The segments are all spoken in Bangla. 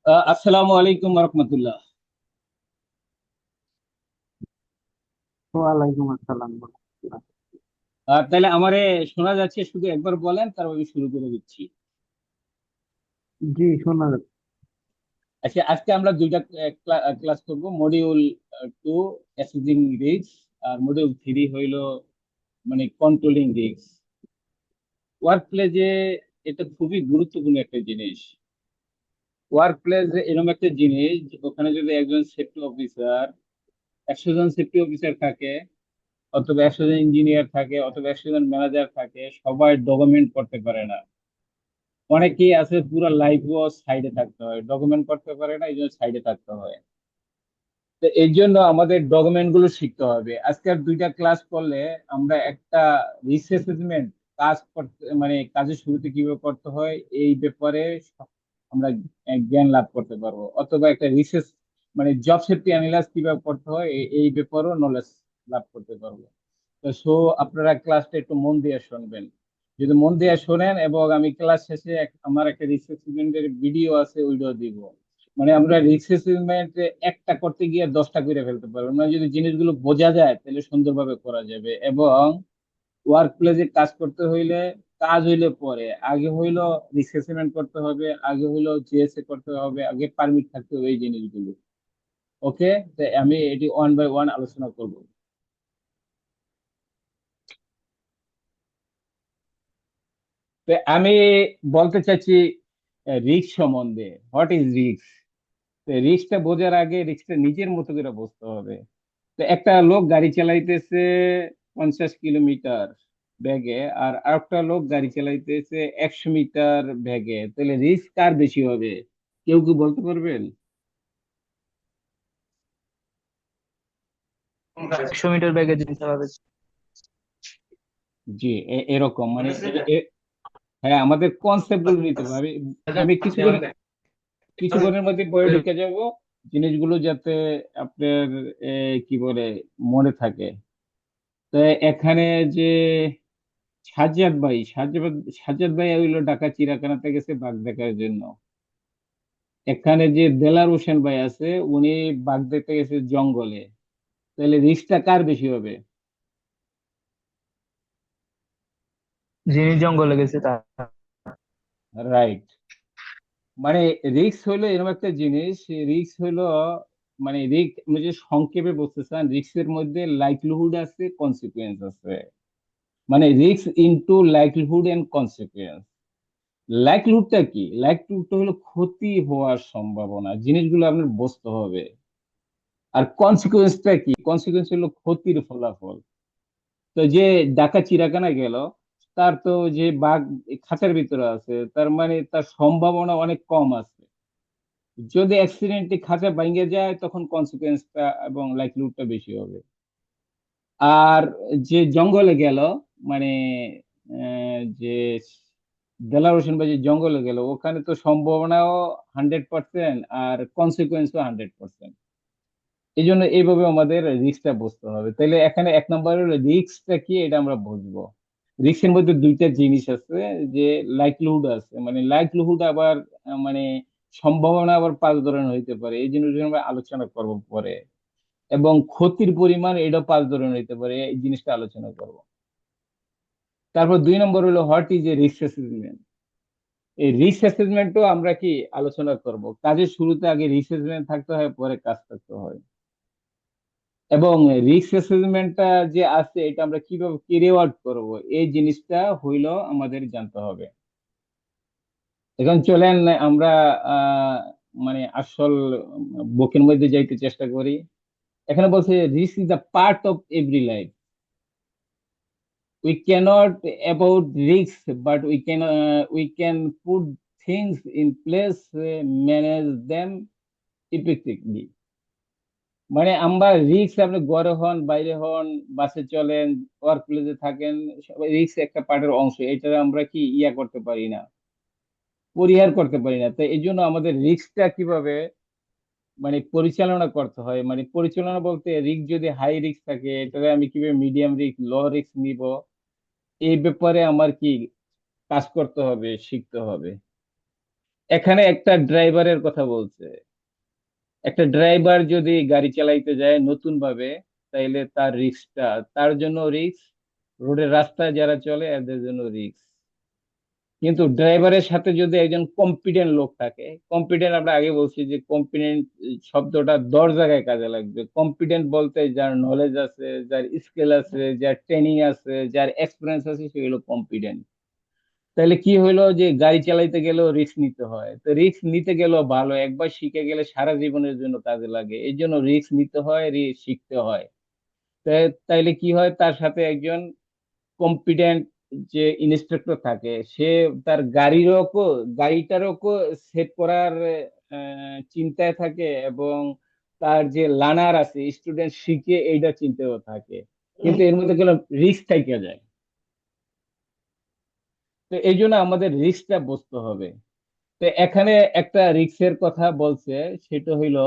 আসসালামু আলাইকুম রহমতুল্লাহ। ওয়ালাইকুম আসসালাম। তাহলে আমারে শোনা যাচ্ছে, শুধু একবার বলেন, তারপর আমি শুরু করে দিচ্ছি। জি, শোনা যাচ্ছে। আচ্ছা, আজকে আমরা দুইটা ক্লাস করব। মডিউল 2 অ্যাসেসিং রিস্ক, আর মডিউল 3 হইলো মানে কন্ট্রোলিং রিস্ক। ওয়ার্ক প্লেসে এটা খুবই গুরুত্বপূর্ণ একটা জিনিস। ওয়ার্ক প্লেস এরকম একটা জিনিস, ওখানে যদি একজন সেফটি অফিসার, 100 জন সেফটি অফিসার থাকে, অথবা 100 জন ইঞ্জিনিয়ার থাকে, অথবা 100 জন ম্যানেজার থাকে, সবাই ডকুমেন্ট করতে পারে না। অনেকেই আছে পুরো লাইফও সাইডে থাকতে হয়, ডকুমেন্ট করতে পারে না, এই জন্য সাইডে থাকতে হয়। তো এই জন্য আমাদের ডকুমেন্ট গুলো শিখতে হবে। আজকের দুইটা ক্লাস করলে আমরা একটা রিস্ক অ্যাসেসমেন্ট কাজ করতে, মানে কাজের শুরুতে কিভাবে করতে হয় এই ব্যাপারে আমরা জ্ঞান লাভ করতে পারবো, অথবা একটা রিসার্চ মানে জব সেফটি অ্যানালাইসিস কিভাবে করতে হয় এই ব্যাপারেও নলেজ লাভ করতে পারবো। তো আপনারা ক্লাসটা একটু মন দিয়ে শুনবেন। যদি মন দিয়ে শোনেন, এবং আমি ক্লাস শেষে আমার একটা রিসার্চের ভিডিও আছে, ওইটাও দিব। মানে আমরা রিসার্চমেন্ট একটা করতে গিয়ে 10টা করে ফেলতে পারবো। মানে যদি জিনিসগুলো বোঝা যায় তাহলে সুন্দরভাবে করা যাবে। এবং ওয়ার্ক প্লেসে কাজ করতে হইলে, কাজ হইলে পরে, আগে হইলো রিসার্চমেন্ট করতে হবে, আগে হইলো জিএসএ করতে হবে, আগে পারমিট থাকতে হবে, এই জিনিসগুলো। ওকে, তো আমি এটি ওয়ান বাই ওয়ান আলোচনা করব। তো আমি বলতে চাচ্ছি রিস্ক সম্বন্ধে। What is risk? রিস্কটা বোঝার আগে রিস্কটা নিজের মতো করে বুঝতে হবে। তো একটা লোক গাড়ি চালাইতেছে 50 কিলোমিটার বেগে, আর আরেকটা লোক গাড়ি চালাইতেছে 100 মিটার বেগে, তাহলে রিস্ক কার বেশি হবে? কেউ কি বলতে পারবেন? 100 মিটার ব্যাগে যেতে হবে। জি, এরকম মানে হ্যাঁ, আমাদের কনসেপ্ট গুলো নিতে হবে। আমি আমি কিছুক্ষণের মধ্যে বইয়ে ঢুকে যাব, জিনিসগুলো যাতে আপনার কি বলে মনে থাকে। তো এখানে যে সাজ্জাদ ভাই হইলো ঢাকা চিড়িয়াখানাতে গেছে বাঘ দেখার জন্য। এখানে যে দেলার হোসেন ভাই আছে, উনি বাঘ দেখতে গেছে জঙ্গলে। তাহলে রিস্কটা কার বেশি হবে? যিনি জঙ্গলে গেছে তার। রাইট। মানে রিস্ক হইলো এরকম একটা জিনিস। রিস্ক হইলো মানে রিস্ক, যে সংক্ষেপে বলতে চান, রিস্কের মধ্যে লাইকলিহুড আছে, কনসিকুয়েন্স আছে। মানে risk into likelihood and consequence. লাইকলিহুডটা কি? লাইকলিহুডটা হলো ক্ষতি হওয়ার সম্ভাবনা, জিনিসগুলো আপনার বুঝতে হবে। আর কনসিকুয়েন্সটা কি? কনসিকুয়েন্স হলো ক্ষতির ফলাফল। তো যে ডাকাত চিড়িয়াখানায় গেল, তার তো যে বাঘ খাঁচার ভিতরে আছে, তার মানে তার সম্ভাবনা অনেক কম আছে। যদি অ্যাক্সিডেন্টে খাঁচা ভেঙে যায়, তখন কনসিকুয়েন্সটা এবং লাইকলিহুডটা বেশি হবে। আর যে জঙ্গলে গেল, মানে যে দেলার হোসেন ভাই যে জঙ্গলে গেল, ওখানে তো সম্ভাবনাও 100%, আর কনসিকুয়েন্সও 100%। এই জন্য এইভাবে আমাদের রিস্কটা বুঝতে হবে। তাহলে এখানে এক নম্বর হলো রিস্কটা কি, এটা আমরা বুঝবো। রিস্কের মধ্যে দুইটা জিনিস আছে, যে লাইকলিহুড আছে, মানে লাইকলিহুড আবার মানে সম্ভাবনা আবার 5 ধরনের হইতে পারে, এই জিনিসগুলো আমরা আলোচনা করব পরে। এবং ক্ষতির পরিমাণ এটাও 5 ধরনের হইতে পারে, এই জিনিসটা আলোচনা করব। তারপর 2 নম্বর হলো what is a risk assessment. এই রিস্ক অ্যাসেসমেন্টও আমরা কি আলোচনা করব। কাজের শুরুতে আগে রিস্ক অ্যাসেসমেন্ট থাকতে হয়, পরে কাজ করতে হয়। এবং রিস্ক অ্যাসেসমেন্টটা যে আছে, এটা আমরা কিভাবে ক্যারি আউট করব, এই জিনিসটা হইলো আমাদের জানতে হবে। এখন চলেন আমরা আহ মানে আসল বুকের মধ্যে যাইতে চেষ্টা করি। এখানে বলছে risk is the part of every life. We cannot about risks, but we can put things in place, manage them effectively. মানে আমরা রিস্ক, আপনি ঘরে হন, বাইরে হন, বাসে চলেন, ওয়ার্ক প্লেসে থাকেন, রিস্ক একটা পার্টের অংশ। এটা আমরা কি করতে পারি না, পরিহার করতে পারি না। তো এই জন্য আমাদের রিস্কটা কিভাবে মানে পরিচালনা করতে হয়, মানে পরিচালনা বলতে রিস্ক যদি হাই রিস্ক থাকে, তাহলে আমি কিভাবে মিডিয়াম রিস্ক, লো রিস্ক নিব, এই ব্যাপারে আমার কি কাজ করতে হবে, শিখতে হবে। এখানে একটা ড্রাইভারের কথা বলছে। একটা ড্রাইভার যদি গাড়ি চালাইতে যায় নতুন ভাবে, তাইলে তার রিস্কটা, তার জন্য রিস্ক, রোডের রাস্তায় যারা চলে এদের জন্য রিস্ক। কিন্তু ড্রাইভারের সাথে যদি একজন কম্পিটেন্ট লোক থাকে, কম্পিটেন্ট আমরা আগে বলছি যে কম্পিটেন্ট শব্দটা 10 জায়গায় কাজে লাগবে। কম্পিটেন্ট বলতে যার নলেজ আছে, যার স্কিল আছে, যার ট্রেনিং আছে, যার এক্সপিরিয়েন্স আছে, সেগুলো কম্পিটেন্ট। তাহলে কি হইলো যে গাড়ি চালাইতে গেলেও রিস্ক নিতে হয়, তো রিস্ক নিতে গেলেও ভালো, একবার শিখে গেলে সারা জীবনের জন্য কাজে লাগে, এই জন্য রিস্ক নিতে হয়, রিস্ক শিখতে হয়। তাইলে কি হয়, তার সাথে একজন কম্পিটেন্ট যে ইন্সট্রাক্টর থাকে, সে তার গাড়িটারও সেট করার চিন্তায় থাকে, এবং তার যে লার্নার আছে, স্টুডেন্ট শিখে এইটা চিন্তাও থাকে। কিন্তু এর মধ্যে কোনো রিস্ক থেকে যায়। তো এই জন্য আমাদের রিস্কটা বুঝতে হবে। তো এখানে একটা রিস্কের কথা বলছে, সেটা হইলো,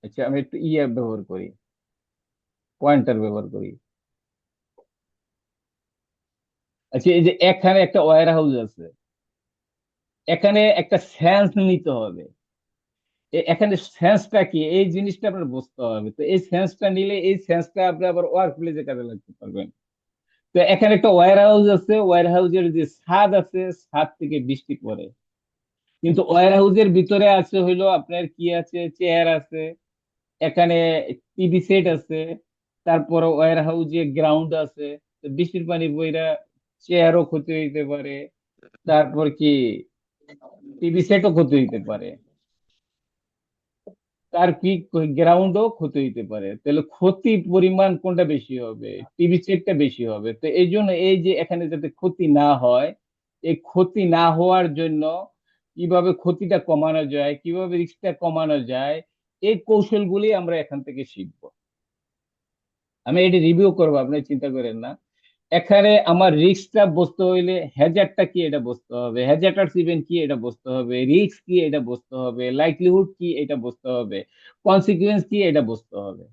আচ্ছা আমি একটু ব্যবহার করি, পয়েন্টার ব্যবহার করি। আচ্ছা, এই যে এখানে একটা ওয়্যার হাউস আছে, এখানে একটা সেন্স নিতে হবে। এখানে সেন্সটা কি, এই জিনিসটা আপনার বুঝতে হবে। তো এই সেন্সটা নিলে, এই সেন্সটা আপনি আবার ওয়ার্ক প্লেসে কাজে লাগতে পারবেন। তো এখানে একটা ওয়্যার হাউস আছে, ওয়্যার হাউসের যে ছাদ আছে, ছাদ থেকে বৃষ্টি পড়ে, কিন্তু ওয়্যার হাউসের ভিতরে আছে হইলো আপনার কি আছে, চেয়ার আছে, এখানে টিভি সেট আছে, তারপর ওয়্যার হাউসে গ্রাউন্ড আছে। তো বৃষ্টির পানি বইরা চেয়ারও ক্ষতি হইতে পারে, তারপর কি টিভি সেটও ক্ষতি হইতে পারে, তার কি গ্রাউন্ডও ক্ষতি হইতে পারে। তাহলে ক্ষতি পরিমাণ কোনটা বেশি হবে? টিভি সেটটা বেশি হবে। তো এই জন্য এই যে এখানে যাতে ক্ষতি না হয়, এই ক্ষতি না হওয়ার জন্য কিভাবে ক্ষতিটা কমানো যায়, কিভাবে রিস্কটা কমানো যায়, এই কৌশলগুলি আমরা এখান থেকে শিখবো। আমি এটি রিভিউ করবো, আপনি চিন্তা করেন না। এখানে আমার রিস্কটা বুঝতে হইলে হ্যাজার্ডটা কি এটা বুঝতে হবে, হ্যাজার্ড ইভেন্ট কি এটা বুঝতে হবে, রিস্ক কি এটা বুঝতে হবে, লাইকলিহুড কি এটা বুঝতে হবে, কনসিকুয়েন্স কি এটা বুঝতে হবে।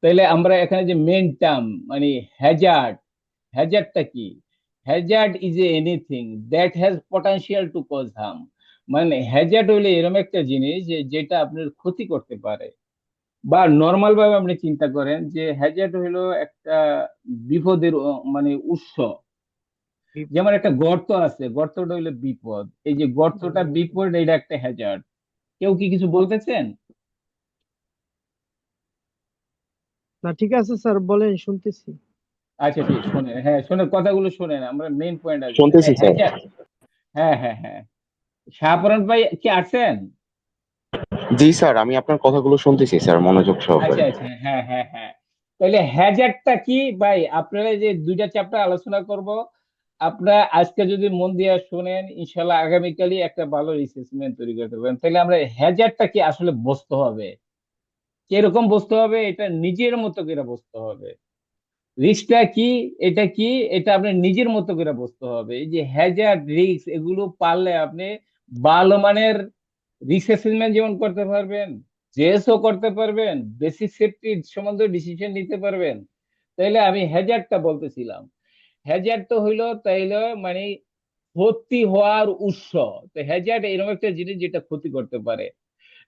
তাইলে আমরা এখানে যে মেন টার্ম, মানে হ্যাজার্ড, হ্যাজার্ডটা কি? Hazard is anything that has potential to cause harm. মানে হ্যাজার্ড হইলে এরকম একটা জিনিস যেটা আপনার ক্ষতি করতে পারে। বা নর্মাল ভাবে আপনি চিন্তা করেন যে হ্যাজার্ড হলো একটা বিপদের মানে উৎস। যেমন একটা গর্ত আছে, গর্তটা হইলো বিপদ, এই যে গর্তটা বিপদ, এটা একটা হ্যাজার্ড। কেউ কি কিছু বলতেছেন? না, ঠিক আছে স্যার, বলেন, শুনতেছি। আচ্ছা ঠিক, শোনেন, হ্যাঁ শোনেন, কথাগুলো শোনেন, আমরা মেইন পয়েন্ট আসবো। তাহলে শুনতেছি স্যার। হ্যাজার্ড, হ্যাঁ হ্যাঁ হ্যাঁ, শাহপরান ভাই কি আসছেন? জি স্যার, আমি আপনার কথাগুলো শুনতেছি স্যার মনোযোগ আচ্ছা সহকারে। আচ্ছা, হ্যাঁ হ্যাঁ হ্যাঁ। তাহলে হ্যাজার্ডটা কি ভাই, আপনারা যে দুইটা চ্যাপ্টার আলোচনা করব, আপনারা আজকে যদি মন দিয়ে শুনেন, ইনশাল্লাহ আগামীকালই একটা ভালো রিসেসমেন্ট তৈরি করতে পারবেন। তাহলে আমরা হ্যাজার্ডটা কি আসলে বুঝতে হবে, কিরকম বুঝতে হবে, এটা নিজের মতো করে বুঝতে হবে। রিস্কটা কি, এটা কি, এটা আপনি নিজের মতো করে বুঝতে হবে। এই যে হ্যাজার্ড, রিস্ক, এগুলো পারলে আপনি ভালো মানের রিস্ক অ্যাসেসমেন্ট যেমন করতে পারবেন, জেএসও করতে পারবেন, বেসিক সেফটি সম্বন্ধে ডিসিশন নিতে পারবেন। তাইলে আমি হ্যাজার্ডটা বলতেছিলাম, হ্যাজার্ড তো হইলো তাইলে মানে ক্ষতি হওয়ার উৎস। তো হ্যাজার্ড এরকম একটা জিনিস যেটা ক্ষতি করতে পারে।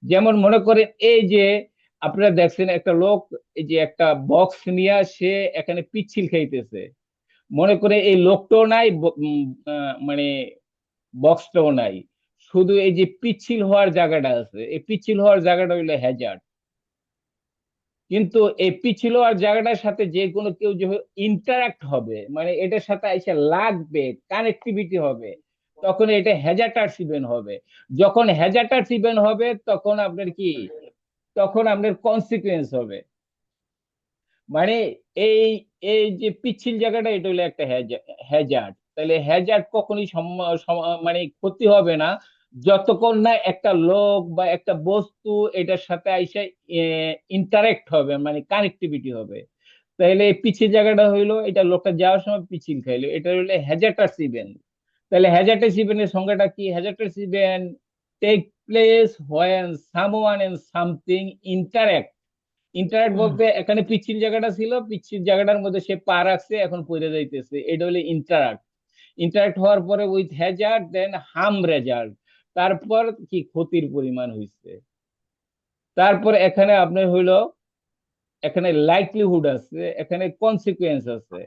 যেমন মনে করেন এই যে আপনারা দেখছেন একটা লোক, এই যে একটা বক্স নিয়ে সে এখানে পিচ্ছিল খাইতেছে, মনে করে এই লোকটাও নাই, মানে বক্সটাও নাই, শুধু এই যে পিচ্ছিল হওয়ার জায়গাটা আছে, এই পিচ্ছিল হওয়ার জায়গাটা হইলো হ্যাজার্ড। কিন্তু এই পিচ্ছিল হওয়ার জায়গাটার সাথে যে কোনো কেউ যে ইন্টারাক্ট হবে, মানে এটার সাথে এসে লাগবে, কানেক্টিভিটি হবে, তখন এটা হ্যাজার্টার্স ইভেন্ট হবে। যখন হ্যাজার্টার্স ইভেন্ট হবে, তখন আপনার কি, তখন আপনার কনসিকুয়েন্স হবে। মানে এই এই যে পিচ্ছিল জায়গাটা, এটা হলো একটা হ্যাজার্ড। তাহলে হ্যাজার্ড কখনই মানে ক্ষতি হবে না যতক্ষণ না একটা লোক বা একটা বস্তু এটার সাথে আইসা ইন্টারেক্ট হবে, মানে কানেক্টিভিটি হবে। তাহলে এই পিচ্ছিল জায়গাটা হইলো, এটা লোকটা যাওয়ার সময় পিচ্ছিল খাইলো, এটা হইলো হ্যাজার্টাস ইভেন্ট। তাহলে হ্যাজার্টাস ইভেন্টের সংজ্ঞাটা কি? Hazardous event take place when someone and something interact. Interact বলতে এখানে পিচ্ছিল জায়গাটা ছিল, পিচ্ছিল জায়গাটার মধ্যে সে পা রাখছে, এখন পড়ে যাইতেছে, এটা হলো ইন্টারাক্ট। ইন্টারাক্ট হওয়ার পরে with hazard then harm result, তারপর কি ক্ষতির পরিমাণ হয়েছে, তারপর এখানে আপনার হইলো এখানে লাইকলিহুড আছে, এখানে কনসিকুয়েন্স আছে।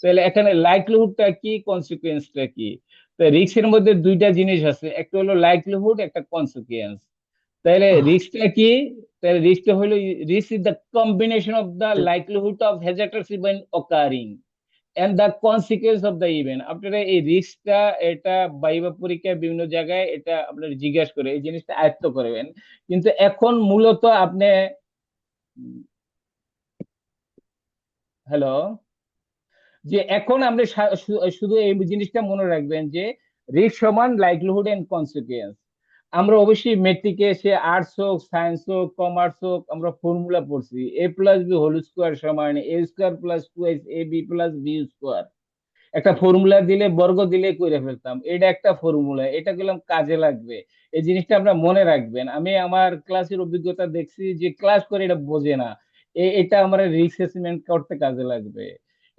তাহলে এখানে লাইকলিহুডটা কি, কনসিকুয়েন্সটা কি? তো রিস্কের মধ্যে দুইটা জিনিস আছে, একটা হলো লাইকলিহুড, একটা কনসিকুয়েন্স। তাহলে রিস্কটা কি? তাহলে রিস্কটা হলো, risk is the combination of the likelihood of hazardous event occurring and the consequence of the event. আপনারা এই রিস্কটা, এটা ভাইবা পরীক্ষায় বিভিন্ন জায়গায় এটা আপনারা জিজ্ঞাসা করে এই জিনিসটা আয়ত্ত করবেন। কিন্তু এখন মূলত আপনি, হ্যালো, যে এখন আমরা শুধু এই জিনিসটা মনে রাখবেন যে রিস্ক সমান লাইকলিহুড এন্ড কনসিকুয়েন্স। আমরা অবশ্যই মেট্রিকে এসে আর্টস হোক, সায়েন্স হোক, কমার্স হোক, আমরা ফর্মুলা পড়ছি, এ প্লাস বি হোল স্কোয়ার সমান এ square plus two A B plus B square. একটা ফর্মুলা দিলে, বর্গ দিলে করে ফেলতাম, এটা একটা ফর্মুলা, এটা গেলাম কাজে লাগবে। এই জিনিসটা আমরা মনে রাখবেন। আমি আমার ক্লাসের অভিজ্ঞতা দেখছি যে ক্লাস করে এটা বোঝে না, এটা আমার রিস্ক অ্যাসেসমেন্ট করতে কাজে লাগবে,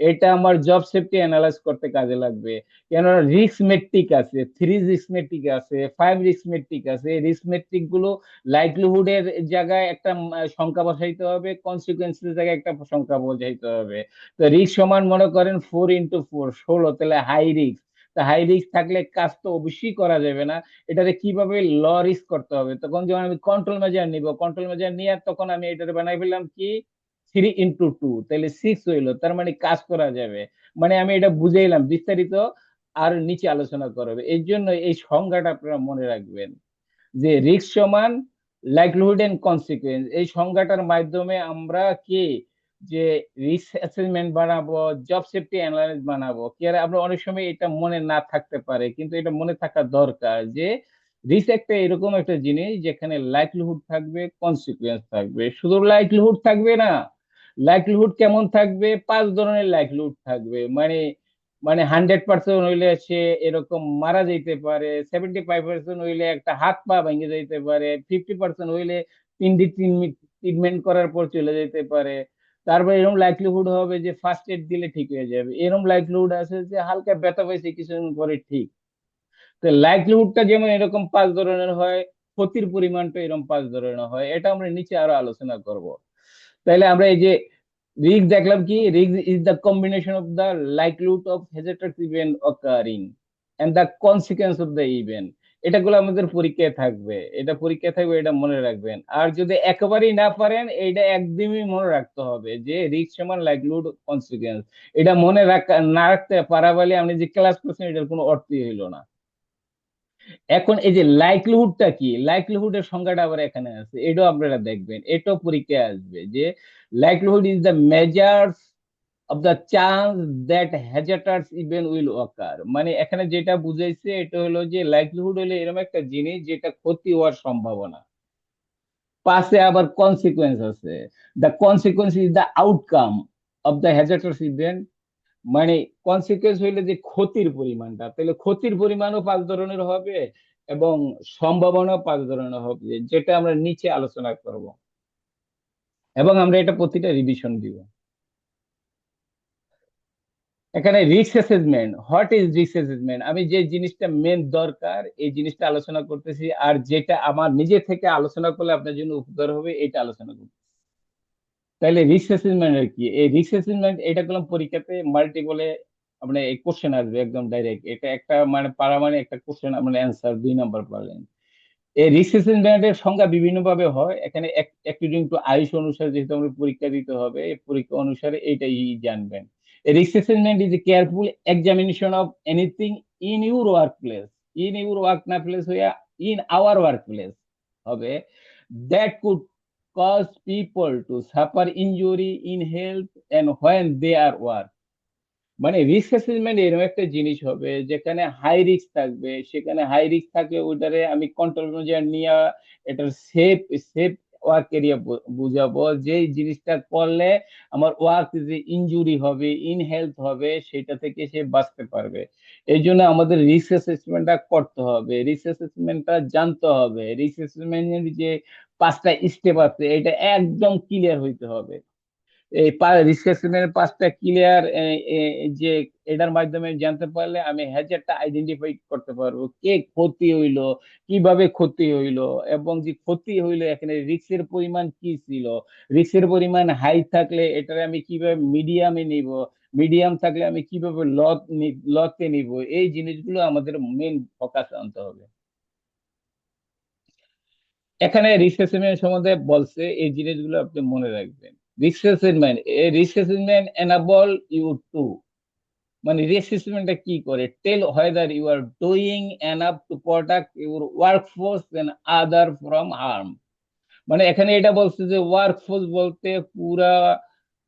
এটা আমার জব সেফটি অ্যানালাইজ করতে কাজে লাগবে। কেননা রিস্ক মেট্রিক আছে, 3 রিস্ক মেট্রিক আছে, 5 রিস্ক মেট্রিক আছে। রিস্ক মেট্রিক গুলো লাইকলিহুডের জায়গায় একটা সংখ্যা বসাইতে হবে, কনসিকুয়েন্সের জায়গায় একটা সংখ্যা বসাইতে হবে। তো রিস্ক সমান মনে করেন 4 × 4 16, তাহলে হাই রিস্ক। তা হাই রিস্ক থাকলে কাজ তো অবশ্যই করা যাবে না, এটাতে কিভাবে ল রিস্ক করতে হবে। তখন যখন আমি কন্ট্রোল মেজার নিব, কন্ট্রোল মেজার নিয়ে তখন আমি এটাতে বানাই ফেললাম কি 3 × 2, তাহলে 6 হইলো, তার মানে কাজ করা যাবে। মানে আমি এটা বুঝাইলাম, বিস্তারিত আর নিচে আলোচনা করবে। এই জন্য এই সংজ্ঞাটা আপনারা মনে রাখবেন যে রিস্ক সমান লাইকলিহুড এন্ড কনসিকুয়েন্স। এই সংজ্ঞাটার মাধ্যমে আমরা কি, যে রিস্ক অ্যাসেসমেন্ট বানাবো, জব সেফটি অ্যানালাইসিস বানাবো। কি আর আমরা অনেক সময় এটা মনে না থাকতে পারে, কিন্তু এটা মনে থাকা দরকার যে রিস্ক একটা এরকম একটা জিনিস যেখানে লাইকলিহুড থাকবে, কনসিকুয়েন্স থাকবে। শুধু লাইকলিহুড থাকবে না, লাইকলিহুড কেমন থাকবে, 5 ধরনের লাইকলিহুড থাকবে। মানে মানে 100% হইলে সে এরকম মারা যাইতে পারে, 75% হইলে একটা হাত পা ভেঙে যাইতে পারে, 50% হইলে 3 দিন ট্রিটমেন্ট করার পর চলে যেতে পারে। তারপর এরকম লাইকলিহুড হবে যে ফার্স্ট এড দিলে ঠিক হয়ে যাবে। এরকম লাইকলিহুড আছে যে হালকা ব্যথা পাইছে কিছুদিন পরে ঠিক। তো লাইকলিহুডটা যেমন এরকম 5 ধরনের হয়, ক্ষতির পরিমাণটা এরকম 5 ধরনের হয়। এটা আমরা নিচে আরো আলোচনা করব। তাইলে আমরা এই যে রিস্ক দেখলাম কি, risk is the combination of the likelihood of hazardous event occurring and the consequence of the event. এটাগুলো আমাদের পরীক্ষায় থাকবে, এটা পরীক্ষায় থাকবে, এটা মনে রাখবেন। আর যদি একেবারেই না পারেন, এটা একদমই মনে রাখতে হবে যে রিস্ক সমান লাইকলিহুড কনসিকুয়েন্স। এটা মনে না রাখতে পারা বলে আপনি যে ক্লাস করছেন এটার কোনো অর্থই হইলো না। এখন এই যে লাইকলিহুডটা কি, লাইকলিহুডের সংজ্ঞাটা আবার এখানে আছে, এটাও আপনারা দেখবেন, এটাও পরীক্ষায় আসবে যে likelihood is the measures of the chance that hazardous event will occur. মানে এখানে যেটা বুঝাইছে এটা হলো যে লাইকলিহুড হলো এরকম একটা জিনিস যেটা ক্ষতি হওয়ার সম্ভাবনা, পাশে আবার কনসিকুয়েন্স আছে। The consequence is the outcome of the hazardous event. মানে কনসিকুয়েন্স হইলে যে ক্ষতির পরিমাণটা, তাহলে ক্ষতির পরিমাণও 5 ধরনের হবে এবং সম্ভাবনাও 5 ধরনের হবে, যেটা আমরা নিচে আলোচনা করব। এবং আমরা এটা প্রতিটা রিভিশন দিব। এখানে risk assessment, what is risk assessment, আমি যে জিনিসটা মেন দরকার এই জিনিসটা আলোচনা করতেছি, আর যেটা আমার নিজে থেকে আলোচনা করলে আপনার জন্য উপকার হবে এটা আলোচনা করতেছি। তাহলে রিস্ক অ্যাসেসমেন্ট এর কি, এই রিস্ক অ্যাসেসমেন্ট এটা করলাম পরীক্ষাতে মাল্টিপলে মানে এই কোশ্চেন আসবে একদম ডাইরেক্ট, এটা একটা মানে পারা মানে একটা কোশ্চেন মানে অ্যান্সার 2 নাম্বার পারলেন। এই রিস্ক অ্যাসেসমেন্টের সংজ্ঞা বিভিন্ন ভাবে হয়, এখানে অ্যাকর্ডিং টু আইস অনুসারে যেহেতু আমরা পরীক্ষা দিতে হবে, এই পরীক্ষা অনুসারে এইটাই জানবেন। A risk assessment is a careful examination of anything in your workplace, in your work না প্লেস হইয়া in our workplace হবে, that could cause people to suffer injury in health and when they are work। মানে রিস্ক অ্যাসেসমেন্ট এরকম একটা জিনিস হবে যেখানে হাই রিস্ক থাকবে, সেখানে হাই রিস্ক থাকলে ওইটারে আমি কন্ট্রোল মেজার নিয়ে এটার সেফ সেফ ওয়ার্ক এরিয়া বুঝাবো, যে জিনিসটা করলে আমার ওয়ার্ক যে ইনজুরি হবে, ইন হেলথ হবে, সেটা থেকে সে বাঁচতে পারবে। এই জন্য আমাদের রিস্ক অ্যাসেসমেন্টটা করতে হবে, রিস্ক অ্যাসেসমেন্টটা জানতে হবে, রিস্ক অ্যাসেসমেন্টের যে 5টা স্টেপ আছে এটা একদম ক্লিয়ার হইতে হবে। এই রিস্ক অ্যাসেসমেন্টের 5টা ক্লিয়ার যে এটার মাধ্যমে জানতে পারলে আমি হ্যাজারটা আইডেন্টিফাই করতে পারবো, কে ক্ষতি হইলো, কিভাবে ক্ষতি হইলো, এবং যে ক্ষতি হইলো এখানে রিস্কের পরিমাণ কি ছিল। রিস্কের পরিমাণ হাই থাকলে এটারে আমি কিভাবে মিডিয়ামে নিব, মিডিয়াম থাকলে আমি কিভাবে লতে নিব, এই জিনিসগুলো আমাদের মেন ফোকাস আনতে হবে। এখানে রিস্ক অ্যাসেসমেন্ট সম্বন্ধে বলছে, এই জিনিসগুলো আপনি মনে রাখবেন। Risk assessment enable you to, মানে রিস্ক অ্যাসেসমেন্টটা কি করে, tell whether you are doing enough to protect your workforce and other from harm. মানে এখানে এটা বলছে যে ওয়ার্কফোর্স বলতে পুরা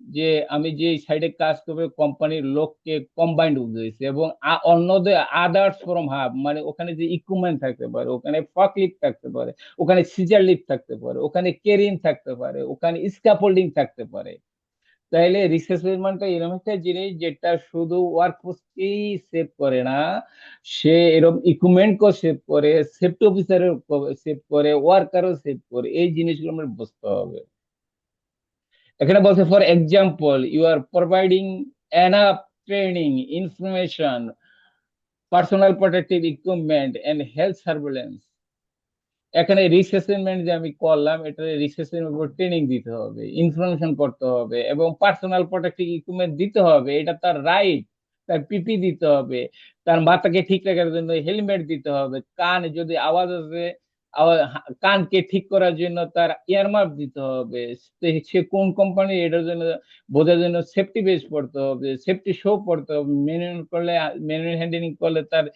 যে আমি যে সাইডে কাজ করবে কোম্পানির লোককে কম্বাইন্ড বুঝাইছে, এবং অন্যদের আদার্স ফ্রম হাব মানে ওখানে যে ইকুইপমেন্ট থাকতে পারে, ওখানে ফকলিফট থাকতে পারে, ওখানে সিজার লিফট থাকতে পারে, ওখানে কেরিন থাকতে পারে, ওখানে স্ক্যাফোল্ডিং থাকতে পারে। তাইলে রিস্ক অ্যাসেসমেন্টটা এরকম একটা জিনিস যেটা শুধু ওয়ার্কফোর্সকেই সেভ করে না, সে এরকম ইকুইপমেন্টকেও সেভ করে, সেফটি অফিসারও সেভ করে, ওয়ার্কারও সেভ করে। এই জিনিসগুলো আমরা বুঝতে হবে। এখানে বলছে for example you are providing enough training, information, personal protective equipment and health surveillance. এখানে রিস্ক অ্যাসেসমেন্ট যে আমি করলাম, এটা রিস্ক অ্যাসেসমেন্ট উপর ট্রেনিং দিতে হবে, ইনফরমেশন করতে হবে, এবং পার্সোনাল প্রোটেক্টিভ ইকুইপমেন্ট দিতে হবে, এটা তার রাইট। তার পিপি দিতে হবে, তার মাথাকে ঠিক রাখার জন্য হেলমেট দিতে হবে, কান যদি আওয়াজ আসে কানকে ঠিক করার জন্য তার ইয়ারমাপ দিতে হবে। সে কোন কোম্পানি এটার জন্য বোঝার জন্য সেফটি বেস পড়তে হবে, সেফটি শো পড়তে হবে, ম্যানুয়াল হ্যান্ডলিং করলে তার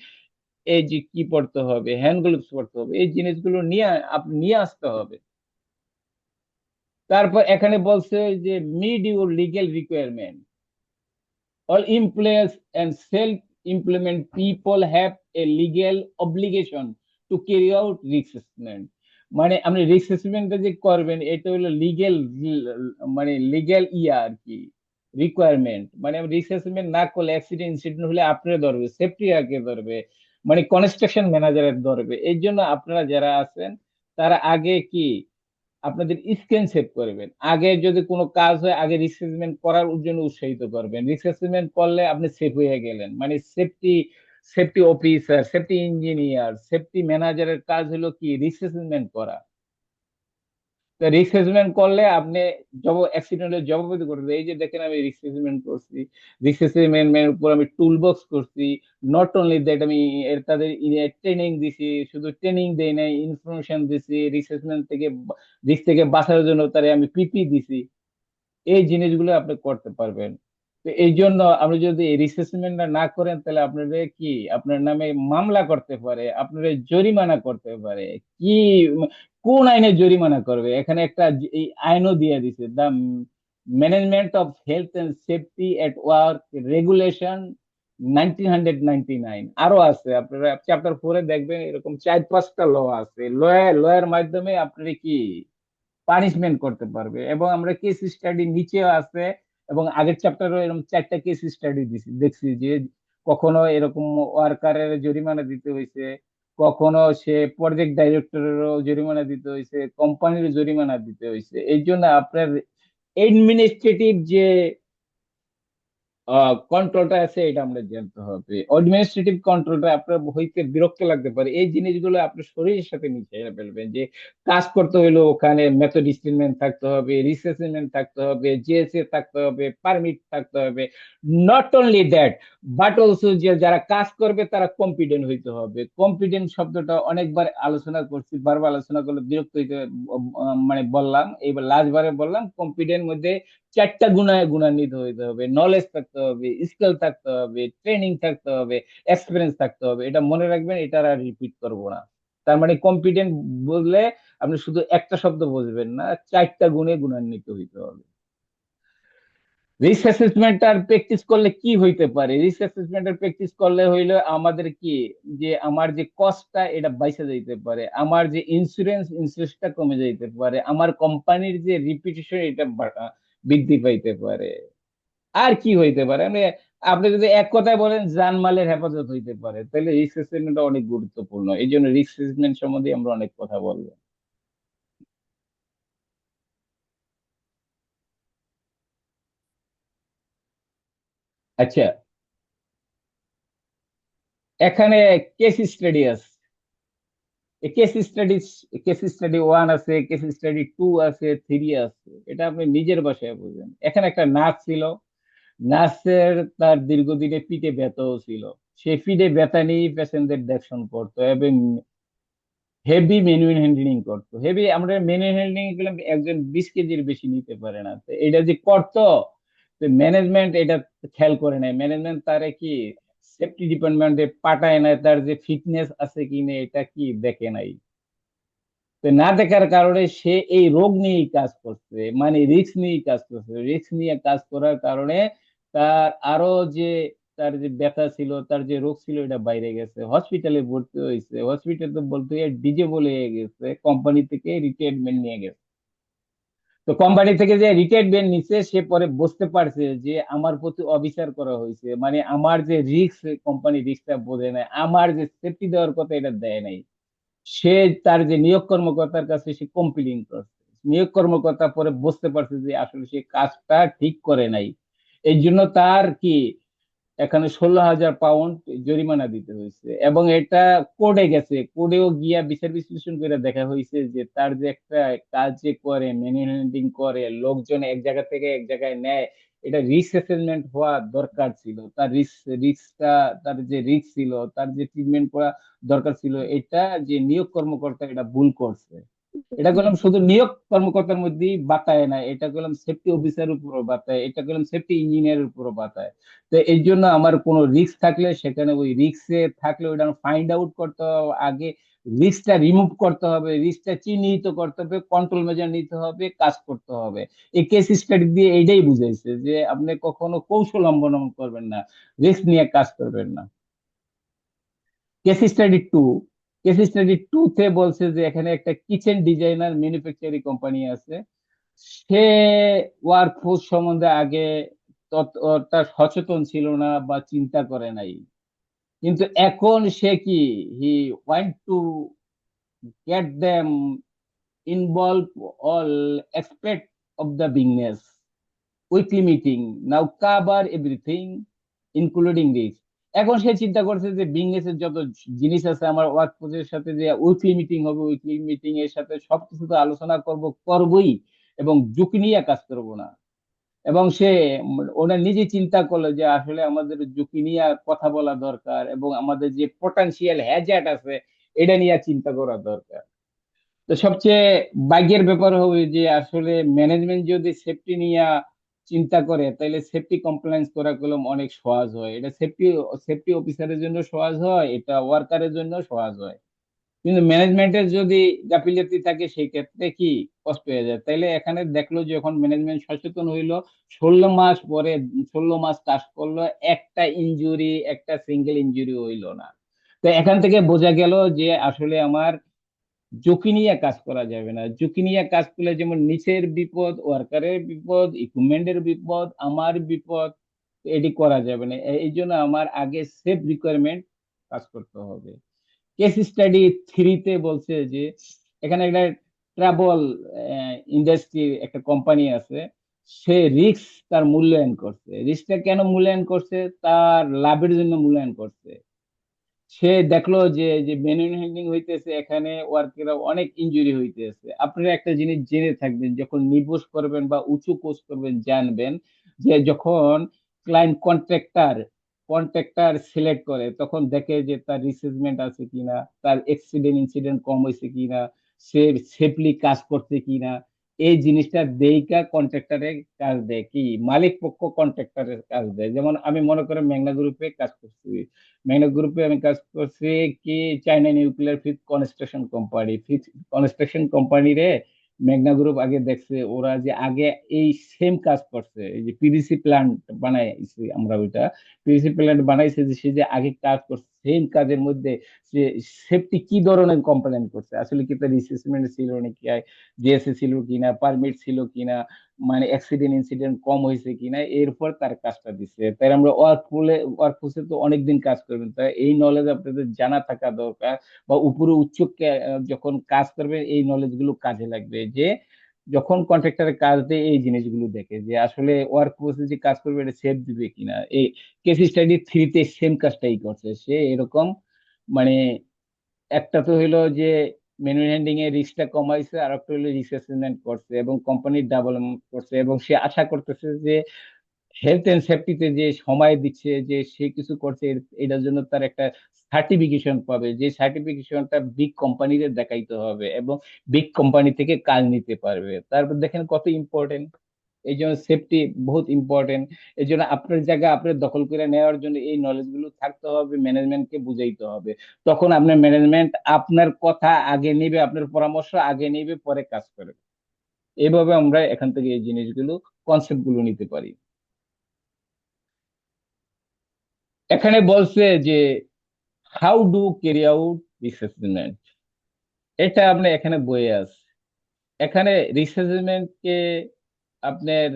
এই যে কি পড়তে হবে, হ্যান্ড গ্লোভস পড়তে হবে, এই জিনিসগুলো নিয়ে আপনি নিয়ে আসতে হবে। তারপর এখানে বলছে যে mid your legal requirement, all employers and self-employment people have a legal obligation to carry out risk assessment। মানে আপনি রিস্ক অ্যাসেসমেন্টটা যে করবেন এটা হলো লিগেল, মানে লিগেল আর কি রিকোয়ারমেন্ট। মানে রিস্ক অ্যাসেসমেন্ট না করলে অ্যাক্সিডেন্ট ইনসিডেন্ট হলে আপনার ধরবে, সেফটি আগে ধরবে, মানে কনস্ট্রাকশন ম্যানেজারের ধরবে। এই জন্য আপনারা যারা আছেন তারা আগে কি আপনাদের স্ক্রিন সেভ করবেন, আগে যদি কোনো কাজ হয় আগে রিস্ক অ্যাসেসমেন্ট করার জন্য উৎসাহিত করবেন। রিস্ক অ্যাসেসমেন্ট করলে আপনি সেফ হয়ে গেলেন, মানে safety safety officer, safety engineer, safety ম্যানেজারের কাজ হলো কি রিস্ক অ্যাসেসমেন্ট করা। তো রিস্ক অ্যাসেসমেন্ট করলে আপনি অ্যাক্সিডেন্টের জবাবদিহি করতে, এই যে দেখেন আমি রিস্ক অ্যাসেসমেন্ট করছি, রিস্ক অ্যাসেসমেন্টের উপর আমি টুল বক্স করছি। নট অনলি দ্যাট, আমি তাদের ট্রেনিং দিছি, শুধু ট্রেনিং দেই নাই, ইনফরমেশন দিছি, রিস্ক অ্যাসেসমেন্ট থেকে রিস্ক থেকে বাঁচার জন্য তারে আমি পিপি দিছি। এই জিনিসগুলো আপনি করতে পারবেন। তো এই জন্য আপনি যদি রিস্ক অ্যাসেসমেন্ট না করেন তাহলে আপনাদের কি আপনার নামে মামলা করতে পারে, আপনাদের জরিমানা করতে পারে। কি কোন আইনে জরিমানা করবে, এখানে একটা এই আইনও দিয়ে দিছে, the management of health and safety at work regulation 1999। আরো আছে, আপনারা চ্যাপ্টার 4-এ দেখবেন এরকম 4-5টা ল আছে। লয়ের মাধ্যমে আপনারা কি পানিশমেন্ট করতে পারবে। এবং আমরা কেস স্টাডি নিচেও আছে, এবং আগের চ্যাপ্টারও এরকম 4টা কেস স্টাডি দেখছি যে কখনো এরকম ওয়ার্কারের জরিমানা দিতে হয়েছে, কখনো সে প্রজেক্ট ডাইরেক্টরেরও জরিমানা দিতে হয়েছে, কোম্পানির জরিমানা দিতে হয়েছে। এই জন্য আপনার এডমিনিস্ট্রেটিভ যে কন্ট্রোলটা আছে এটা আমরা জানতে হবে। অ্যাডমিনিস্ট্রেটিভ কন্ট্রোলটা আপনার হইতে বিরক্ত লাগতে পারে, এই জিনিসগুলো আপনার শরীরের সাথে মিশিয়ে ফেলবেন। যে কাজ করতে হইলে ওখানে মেথড স্টেটমেন্ট থাকতে হবে, রিসেসমেন্ট থাকতে হবে, জিএসএ থাকতে হবে, পারমিট থাকতে হবে। Not only that, but also যে যারা কাজ করবে তারা কম্পিটেন্ট হইতে হবে। কম্পিটেন্ট শব্দটা অনেকবার আলোচনা করছি, বারবার আলোচনা করলে বিরক্ত হইতে মানে বললাম, এইবার লাস্ট বারে বললাম কম্পিটেন্ট মধ্যে 4টা গুণান্বিত হইতে হবে, নলেজ থাকতে হবে, স্কিল থাকতে হবে, ট্রেনিং থাকতে হবে, এক্সপিরিয়েন্স থাকতে হবে। এটা মনে রাখবেন, এটা আর রিপিট করবো না। তার মানে কম্পিটেন্ট বুঝলে আপনি শুধু একটা শব্দ বুঝবেন না, 4টা গুণে গুণান্বিত হইতে হবে। রিস্ক অ্যাসেসমেন্টটার প্র্যাকটিস করলে কি হইতে পারে, রিস্ক অ্যাসেসমেন্টের প্র্যাকটিস করলে হইলো আমাদের কি যে আমার যে কস্টটা এটা বাইসা যাইতে পারে, আমার যে ইন্সুরেন্সটা কমে যাইতে পারে, আমার কোম্পানির যে রিপিটেশন এটা বৃদ্ধি পাইতে পারে। আর কি হইতে পারে, মানে আপনি যদি এক কথায় বলেন জানমালের হেফাজত হইতে পারে, তাহলে রিস্ক অ্যাসেসমেন্টটা অনেক গুরুত্বপূর্ণ। এই জন্য রিস্ক অ্যাসেসমেন্ট সম্বন্ধে আমরা অনেক কথা বলবো। আচ্ছা, এখানে কেস স্টাডি আছে, কেস স্টাডি, কেস স্টাডি 1 আছে, কেস স্টাডি 2 আছে, 3 আছে, এটা আপনি নিজের বাসায় বুঝেন। এখানে একটা নার্স ছিল, নার্সের তার দীর্ঘদিনে পিঠে ব্যথাও ছিল। সে পিঠে ব্যথা নিয়ে পেশেন্টদের দেখশন করতো এবং হেভি ম্যানুয়াল হ্যান্ডলিং করতো। হেভি, আমরা ম্যানুয়াল হ্যান্ডলিং এগুলো একজন 20 কেজির বেশি নিতে পারে না, তো এটা যে করতো, তো ম্যানেজমেন্ট এটা খেয়াল করে নাই। ম্যানেজমেন্ট তারে কি সেফটি ডিপার্টমেন্টে পাঠায় না, তার যে ফিটনেস আছে কিনা এটা কি দেখে নাই। তো না দেখার কারণে সে এই রোগ নিয়েই কাজ করছে, মানে রিস্ক নিয়েই কাজ করছে। রিস্ক নিয়ে কাজ করার কারণে তার আরো যে, তার যে ব্যথা ছিল, তার যে রোগ ছিল, এটা বাইরে গেছে, হসপিটালে ভর্তি হয়েছে। হসপিটালে বলতে ডিজেবল হয়ে গেছে, কোম্পানি থেকে রিটায়ারমেন্ট নিয়ে গেছে। তো কোম্পানি থেকে যে রিটায়ারমেন্ট নিচ্ছে, সে পরে বুঝতে পারছে যে আমার প্রতি অবিচার করা হয়েছে, মানে আমার যে রিস্ক, কোম্পানি রিস্কটা বোঝে নাই, আমার যে সেফটি দেওয়ার কথা এটা দেয় নাই। সে তার যে নিয়োগ কর্মকর্তার কাছে সে কমপ্লেইন করছে। নিয়োগ কর্মকর্তা পরে বুঝতে পারছে যে আসলে সে কাজটা ঠিক করে নাই। এই জন্য তার কি এখানে 16,000 পাউন্ড জরিমানা দিতে হয়েছে। এবং এটা কোর্টে গেছে, কোর্টেও গিয়া বিচার বিশ্লেষণ করে দেখা হয়েছে যে তার যে একটা কাজ যে করে, ম্যানেজিং করে, লোকজন এক জায়গা থেকে এক জায়গায় নেয়, এটা রিস্ক অ্যাসেসমেন্ট হওয়া দরকার ছিল। তার রিস্কটা, তার যে রিস্ক ছিল, তার যে ট্রিটমেন্ট করা দরকার ছিল, এটা যে নিয়োগ কর্মকর্তা এটা ভুল করছে। এটা করলাম শুধু নিয়োগ কর্মকর্তার মধ্যেই বাতায় না, এটা করলাম সেফটি অফিসার উপরও বাতায়, এটা করলাম সেফটি ইঞ্জিনিয়ারের উপরও বাতায়। তো এই জন্য আমার কোনো রিস্ক থাকলে সেখানে ওই রিস্কে থাকলে ওইটা ফাইন্ড আউট করতে হবে আগে, রিস্কটা রিমুভ করতে হবে, রিস্কটা চিহ্নিত করতে হবে, কন্ট্রোল মেজার নিতে হবে, কাজ করতে হবে। এই কেস স্টাডি দিয়ে এইটাই বুঝাইছে যে আপনি কখনো কৌশল অবলম্বন করবেন না, রিস্ক নিয়ে কাজ করবেন না। কেস স্টাডি 2, কেস স্টাডি 2 তে বলছে যে এখানে একটা কিচেন ডিজাইনার ম্যানুফ্যাকচারিং কোম্পানি আছে। সে ওয়ার্কফোর্স সম্বন্ধে আগে ততটা সচেতন ছিল না বা চিন্তা করে নাই, কিন্তু এখন সে কি, he want to get them involve all aspect of the business, weekly meeting now cover everything including risk. এখন সে চিন্তা করছে যে বিজনেসের যত জিনিস আছে আমার ওয়ার্কফোর্সের সাথে, যে উইকলি মিটিং হবে, উইকলি মিটিং এর সাথে সবকিছু তো আলোচনা করবই, এবং ঝুঁকি নিয়ে কাজ করব না। এবং সে ওরা নিজে চিন্তা করলো যে আসলে আমাদের ঝুঁকি নিয়ে কথা বলা দরকার, এবং আমাদের যে পটেনশিয়াল হ্যাজার্ড আছে এটা নিয়ে চিন্তা করা দরকার। তো সবচেয়ে ভাগ্যের ব্যাপার হবে যে আসলে ম্যানেজমেন্ট যদি সেফটি নিয়ে চিন্তা করে, তাহলে সেফটি কমপ্লায়েন্স করা কলম অনেক সহজ হয়। এটা সেফটি সেফটি অফিসারের জন্য সহজ হয়, এটা ওয়ার্কারের জন্য সহজ হয়। কিন্তু ম্যানেজমেন্টের যদি গাফিলতি থাকে সেই ক্ষেত্রে কি কষ্ট হয়ে যায়। তাইলে এখানে দেখলো যে যখন ম্যানেজমেন্ট সচেতন হইলো, 16 মাস পরে, 16 মাস কাজ করলো, একটা ইনজুরি, একটা সিঙ্গেল ইনজুরি হইলো না। তো এখান থেকে বোঝা গেল যে আসলে আমার ঝুঁকি নিয়ে কাজ করা যাবে না। ঝুঁকি নিয়ে কাজ করলে যেমন নিচের বিপদ, ওয়ার্কারের বিপদ, ইকুইপমেন্টের বিপদ, আমার বিপদ, এটি করা যাবে না। এই জন্য আমার আগে সেফ রিকোয়ারমেন্ট কাজ করতে হবে। কেস স্টাডি 3 তে বলছে যে এখানে একটা ট্রাভেল ইন্ডাস্ট্রির একটা কোম্পানি আছে, সে রিস্ক তার মূল্যায়ন করছে। রিস্কটা কেন মূল্যায়ন করছে? তার লাভের জন্য মূল্যায়ন করছে। সে দেখলো যে যে ম্যানুয়াল হ্যান্ডলিং হইতেছে, এখানে ওয়ার্কেরা অনেক ইনজুরি হইতেছে। আপনারা একটা জিনিস জেনে থাকবেন, যখন নির্ভোজ করবেন বা উঁচু কোর্স করবেন, জানবেন যে যখন ক্লায়েন্ট কন্ট্রাক্টর সিলেক্ট করে, তখন দেখে যে তার রিসেটমেন্ট আছে কিনা, তার এক্সিডেন্ট ইনসিডেন্ট কম হয়েছে কিনা, সে সেফলি কাজ করছে কিনা। এই জিনিসটা দেইকা কন্ট্রাক্টরের কাজ দেয় কি, মালিক পক্ষ কন্ট্রাক্টরের কাজ দেয়। যেমন আমি মনে করেন মেঘনা গ্রুপে কাজ করছি, মেঘনা গ্রুপে আমি কাজ করছি কি, China nuclear fix construction company, fix construction company রে। মেঘনা গ্রুপ আগে দেখছে, ওরা যে আগে এই সেম কাজ করছে, এই যে পিভিসি প্ল্যান্ট বানাইছি আমরা, ওইটা পিভিসি প্ল্যান্ট বানাইছে, যে সে যে আগে কাজ করছে সেম কাজের মধ্যে সে সেফটি কি ধরনের কমপ্লেন করছে, আসলে কি তার রিসেসমেন্ট ছিল নাকি, জিএসএ ছিল কিনা, পারমিট ছিল কিনা, মানে অ্যাক্সিডেন্ট ইনসিডেন্ট কম হয়েছে কিনা, এরপর তার কাজটা দিচ্ছে। তাই আমরা ওয়ার্কফোর্সে তো অনেকদিন কাজ করবেন, তাই এই নলেজ আপনাদের জানা থাকা দরকার। বা উপরে যখন কাজ করবেন এই নলেজ গুলো কাজে লাগবে, যে যখন কন্ট্রাক্টরের কাজ দেয় এই জিনিসগুলো দেখে যে আসলে ওয়ার্ক ফোর্সে যে কাজ করবে এটা সেফ দিবে কিনা। এই কেস স্টাডি থ্রিতে সেম কাজটাই করছে সে এরকম, মানে একটা তো হইলো যে ম্যানুয়াল হ্যান্ডলিং এর রিস্কটা কমাইছে, আর একটা হইলো রিস্ক অ্যাসেসমেন্ট করছে এবং কোম্পানির ডেভেলপমেন্ট করছে, এবং সে আশা করতেছে যে হেলথ এন্ড সেফটিতে যে সময় দিচ্ছে যে সে কিছু করছে এটার জন্য তার একটা সার্টিফিকেশন পাবে, যে সার্টিফিকেশনটা বিগ কোম্পানিদের দেখাইতে হবে এবং বিগ কোম্পানি থেকে কাজ নিতে পারবে। তারপর দেখেন কত ইম্পর্টেন্ট, এই জন্য সেফটি বহুত ইম্পর্টেন্ট। এই জন্য আপনার জায়গা আপনার দখল করে নেওয়ার জন্য এই নলেজ গুলো থাকতে হবে, ম্যানেজমেন্টকে বুঝাইতে হবে। তখন আপনার ম্যানেজমেন্ট আপনার কথা আগে নিবে, আপনার পরামর্শ আগে নিবে, পরে কাজ করবে। এইভাবে আমরা এখান থেকে এই জিনিসগুলো, কনসেপ্ট গুলো নিতে পারি। এখানে বলছে যে হাউ ডু ক্যারি আউট রিসেসমেন্ট, এটা আপনি এখানে বইয়ে আছে। এখানে রিসেসমেন্ট কে আপনার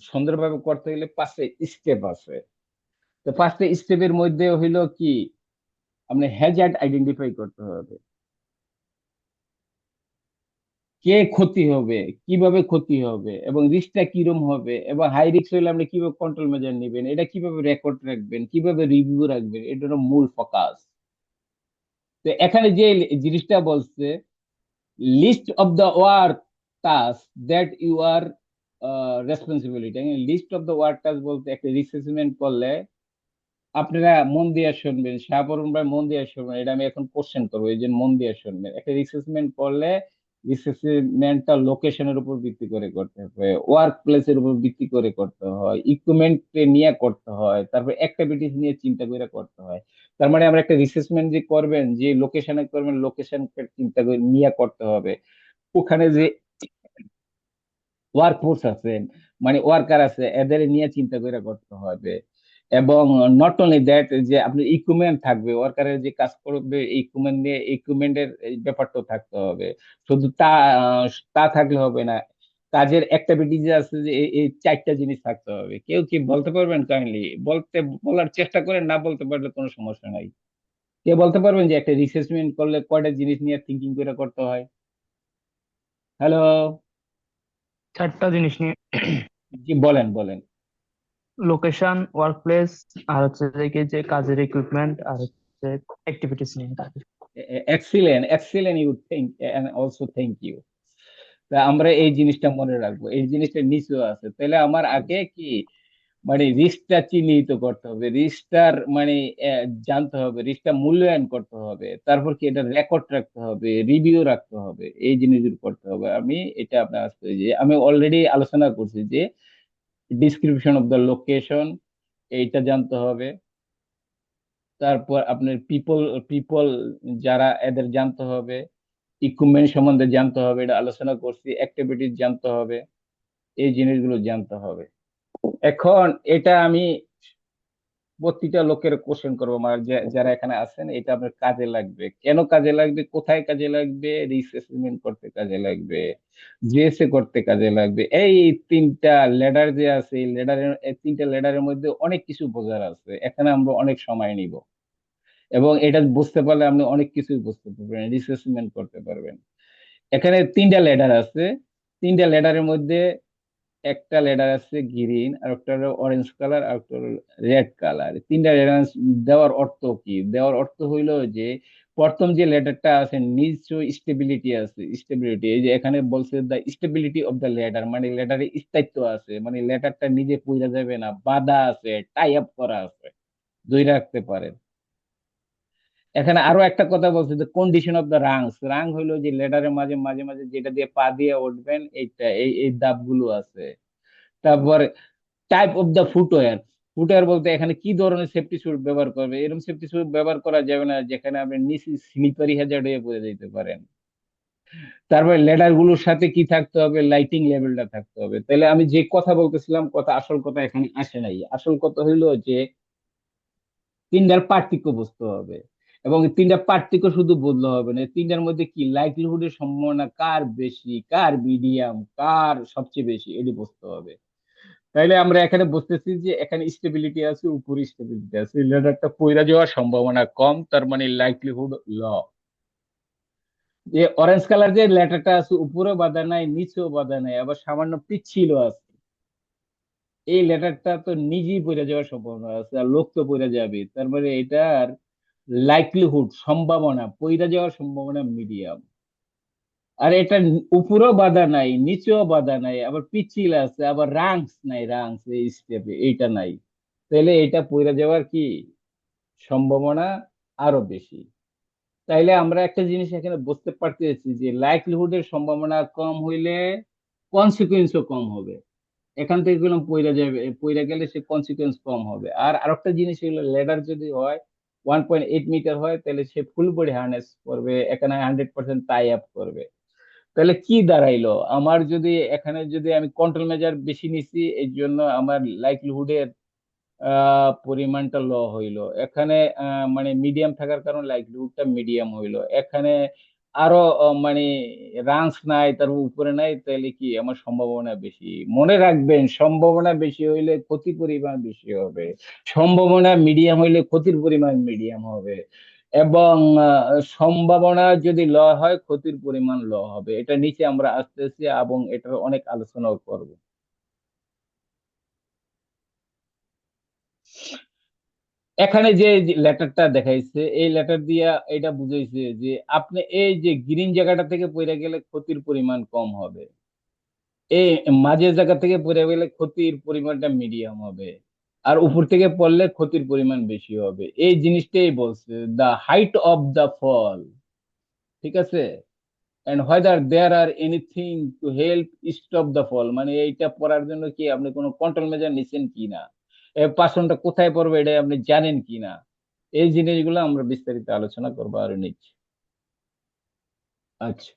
সুন্দরভাবে করতে গেলে 5টা স্টেপ আছে। তো 5টা স্টেপের মধ্যে হইলো কি, আপনি হ্যাজার্ড আইডেন্টিফাই করতে হবে, কে ক্ষতি হবে, কিভাবে ক্ষতি হবে, এবং রিস্কটা কিরম হবে, এবং হাই রিস্ক হলে আপনি কিভাবে কন্ট্রোল মেজার নেবেন, এটা কিভাবে রেকর্ড রাখবেন, কিভাবে রিভিউ রাখবেন, এটা হলো মূল ফোকাস। তো এখানে যে জিনিসটা বলছে, list of the work task that you are responsibility, list of the work task বলতে একটা রিসেসমেন্ট করলে আপনারা মন দিয়ে শুনবেন, শাহপরুন ভাই মন দিয়ে শুনবেন, এটা আমি এখন কোশ্চেন করবো, এই যে মন দিয়ে শুনবেন। একটা রিসেসমেন্ট করলে রিসেসমেন্টটা লোকেশনের উপর ভিত্তি করে করতে হবে, ওয়ার্ক প্লেসের উপর ভিত্তি করে করতে হয়, ইকুইপমেন্ট নিয়ে করতে হয়, তারপর অ্যাক্টিভিটিস নিয়ে চিন্তা করে করতে হয়। তার মানে আমরা একটা রিসেসমেন্ট যে করবেন, যে লোকেশনে করবেন, লোকেশন চিন্তা করে নিয়ে করতে হবে। ওখানে যে ওয়ার্ক ফোর্স আছে, মানে ওয়ার্কার আছে, এদের নিয়ে চিন্তা করে করতে হবে। এবং নট অনলি দ্যাট, যে আপনার ইকুইপমেন্ট থাকবে, ওয়ার্কারের যে কাজ করবে ইকুইপমেন্ট নিয়ে, ইকুইপমেন্টের ব্যাপারটাও থাকতে হবে। শুধু তা থাকলে হবে না, কাজের অ্যাক্টিভিটি যে আছে যে এই 4টা জিনিস থাকতে হবে। কেউ কি বলতে পারবেন কাইন্ডলি? বলার চেষ্টা করেন, না বলতে পারলে কোনো সমস্যা নাই। কে বলতে পারবেন যে একটা রিসেসমেন্ট করলে কয়টা জিনিস নিয়ে থিঙ্কিং করে করতে হয়? হ্যালো, 4টা জিনিস নিয়ে। জি বলেন বলেন। লোকেশন, ওয়ার্ক প্লেস, আর হচ্ছে যে কি যে কাজের ইকুইপমেন্ট, আর হচ্ছে অ্যাক্টিভিটিস নিয়ে কাজ। Excellent, excellent, you think and also thank you. তা আমরা এই জিনিসটা মনে রাখবো, এই জিনিসটা নিচেও আছে। তাহলে আমার আগে কি, মানে রিস্কটা চিহ্নিত করতে হবে, রিস্কটার মানে জানতে হবে, রিস্কটা মূল্যায়ন করতে হবে, তারপর কি এটা রেকর্ড রাখতে হবে, রিভিউ রাখতে হবে, এই জিনিসগুলো করতে হবে। আমি এটা আপনার আসতে যে আমি অলরেডি আলোচনা করছি যে ডিসক্রিপশন অফ দ্য লোকেশন, এইটা জানতে হবে। তারপর আপনার পিপল, পিপল যারা এদের জানতে হবে, ইকুইপমেন্ট সম্বন্ধে জানতে হবে, এটা আলোচনা করছি, অ্যাক্টিভিটিস জানতে হবে, এই জিনিসগুলো জানতে হবে। এখন এটা আমি প্রতিটা লোকের কোশ্চেন করবো, আমার যারা এখানে আছেন, এটা আপনার কাজে লাগবে, কেন কাজে লাগবে, কোথায় কাজে লাগবে, রিস্ক অ্যাসেসমেন্ট করতে কাজে লাগবে, জিএসএ করতে কাজে লাগবে। এই 3টা লেডার যে আছে, এই লেডারের, এই 3টা লেডারের মধ্যে অনেক কিছু বোঝার আছে, এখানে আমরা অনেক সময় নিব, এবং এটা বুঝতে পারলে আপনি অনেক কিছুই বুঝতে পারবেন, রিস্ক অ্যাসেসমেন্ট করতে পারবেন। এখানে 3টা লেডার আছে, 3টা লেডারের মধ্যে একটা লেডার আছে গ্রিন, আর একটা হলো অরেঞ্জ কালার, আর একটা রেড কালার। 3টা রেফারেন্স দেওয়ার অর্থ কি? দেওয়ার অর্থ হইলো যে প্রথম যে লেটারটা আছে নিশ্চয় স্টেবিলিটি আছে, স্টেবিলিটি, এই যে এখানে বলছে the stability of the letter, মানে লেটারে স্থায়িত্ব আছে, মানে লেটারটা নিজে পইড়া যাবে না, বাঁধা আছে, টাই আপ করা আছে, ধরে রাখতে পারেন। এখানে আরো একটা কথা বলছে যে কন্ডিশন অফ দ্য রাংস, রাং হইলো যে লেটারের মাঝে মাঝে মাঝে যেটা দিয়ে পা দিয়ে উঠবেন, এইটা এই এই ধাপগুলো আছে। তারপর type of the footwear, footwear বলতে এখানে কি ধরনের সেফটি স্যুট ব্যবহার করবে, এরকম সেফটি স্যুট ব্যবহার করা যাবে না যেখানে আপনি নিচে স্লিপারি হ্যাজার্ড হয়ে পড়ে যেতে পারেন। তারপরে লেডার গুলোর সাথে কি থাকতে হবে, লাইটিং লেভেলটা থাকতে হবে। তাহলে আমি যে কথা বলতেছিলাম, কথা আসল কথা এখানে আসে নাই, আসল কথা হইলো যে 3টার পার্থক্য বুঝতে হবে, এবং 3টা পার্থক্য শুধু বললে হবে না, 3টার মধ্যে কি লাইকলিহুডের সম্ভাবনা কার বেশি, কার মিডিয়াম, কার সবচেয়ে বেশি, এটি বুঝতে হবে। তাইলে আমরা এখানে বুঝতেছি যে এখানে স্টেবিলিটি আছে, উপরে স্টেবিলিটি আছে, লেডারটা পইরা যাওয়ার সম্ভাবনা কম, তার মানে লাইকলিহুড ল। যে অরেঞ্জ কালার যে লেটারটা আছে উপরেও বাঁধা নাই নিচেও বাঁধা নাই আবার সামান্য পিচ্ছিল আছে, এই লেটারটা তো নিজেই পড়ে যাওয়ার সম্ভাবনা আছে আর লোক তো পড়ে যাবে, তার মানে এটার লাইকলিহুড সম্ভাবনা পড়ে যাওয়ার সম্ভাবনা মিডিয়াম। আর এটা উপরেও বাধা নাই নিচেও বাধা নাই আবার পিচ্ছিল আছে আবার রাংস নাই, রাংস এই স্টেপে এইটা নাই, তাহলে এটা পড়ে যাওয়ার কি সম্ভাবনা আরো বেশি। তাইলে আমরা একটা জিনিস এখানে বুঝতে পারতেছি যে লাইকলিহুডের সম্ভাবনা কম হইলে কনসিকুয়েন্সও কম হবে। এখান থেকে গেলাম পইরা যাবে, পইরা গেলে সে কনসিকুয়েন্স কম হবে। আর আরেকটা জিনিস হলো লেডার যদি হয় 1.8 মিটার হয় তাহলে সে ফুল বডি হার্নেস করবে, এখানে 100% টাই আপ করবে। তাহলে কি দাঁড়াইলো আমার, যদি এখানে যদি আমি কন্ট্রোল মেজার বেশি নিছি এই জন্য আমার লাইকলিহুডের পরিমাণটা ল হইলো এখানে, মানে মিডিয়াম থাকার কারণে লাইকলিহুডটা মিডিয়াম হইলো এখানে। আরো মানে রানস নাই তার উপরে নাই, তাহলে কি আমার সম্ভাবনা বেশি। মনে রাখবেন সম্ভাবনা বেশি হইলে ক্ষতির পরিমাণ বেশি হবে, সম্ভাবনা মিডিয়াম হইলে ক্ষতির পরিমাণ মিডিয়াম হবে, এবং সম্ভাবনা যদি ল হয় ক্ষতির পরিমাণ ল হবে। এটা নিচে আমরা আসতেছি এবং এটার অনেক আলোচনাও করব। এখানে যে লেটারটা দেখাইছে এই লেটার দিয়া এটা বুঝাইছে যে আপনি এই যে গ্রিন জায়গাটা থেকে পড়ে গেলে ক্ষতির পরিমাণ কম হবে, এই মাঝের জায়গা থেকে পড়ে গেলে ক্ষতির পরিমাণটা মিডিয়াম হবে, আর উপর থেকে পড়লে ক্ষতির পরিমাণ বেশি হবে। এই জিনিসটাই বলছে দা হাইট অফ দা ফল, ঠিক আছে, and whether there are anything to help stop the fall, মানে এইটা পড়ার জন্য কি আপনি কোনো কন্ট্রোল মেজার নিছেন কিনা, পার্সনটা কোথায় পড়বে এটা আপনি জানেন কিনা, এই জিনিসগুলো আমরা বিস্তারিত আলোচনা করবো আরো নিচ্ছি। আচ্ছা,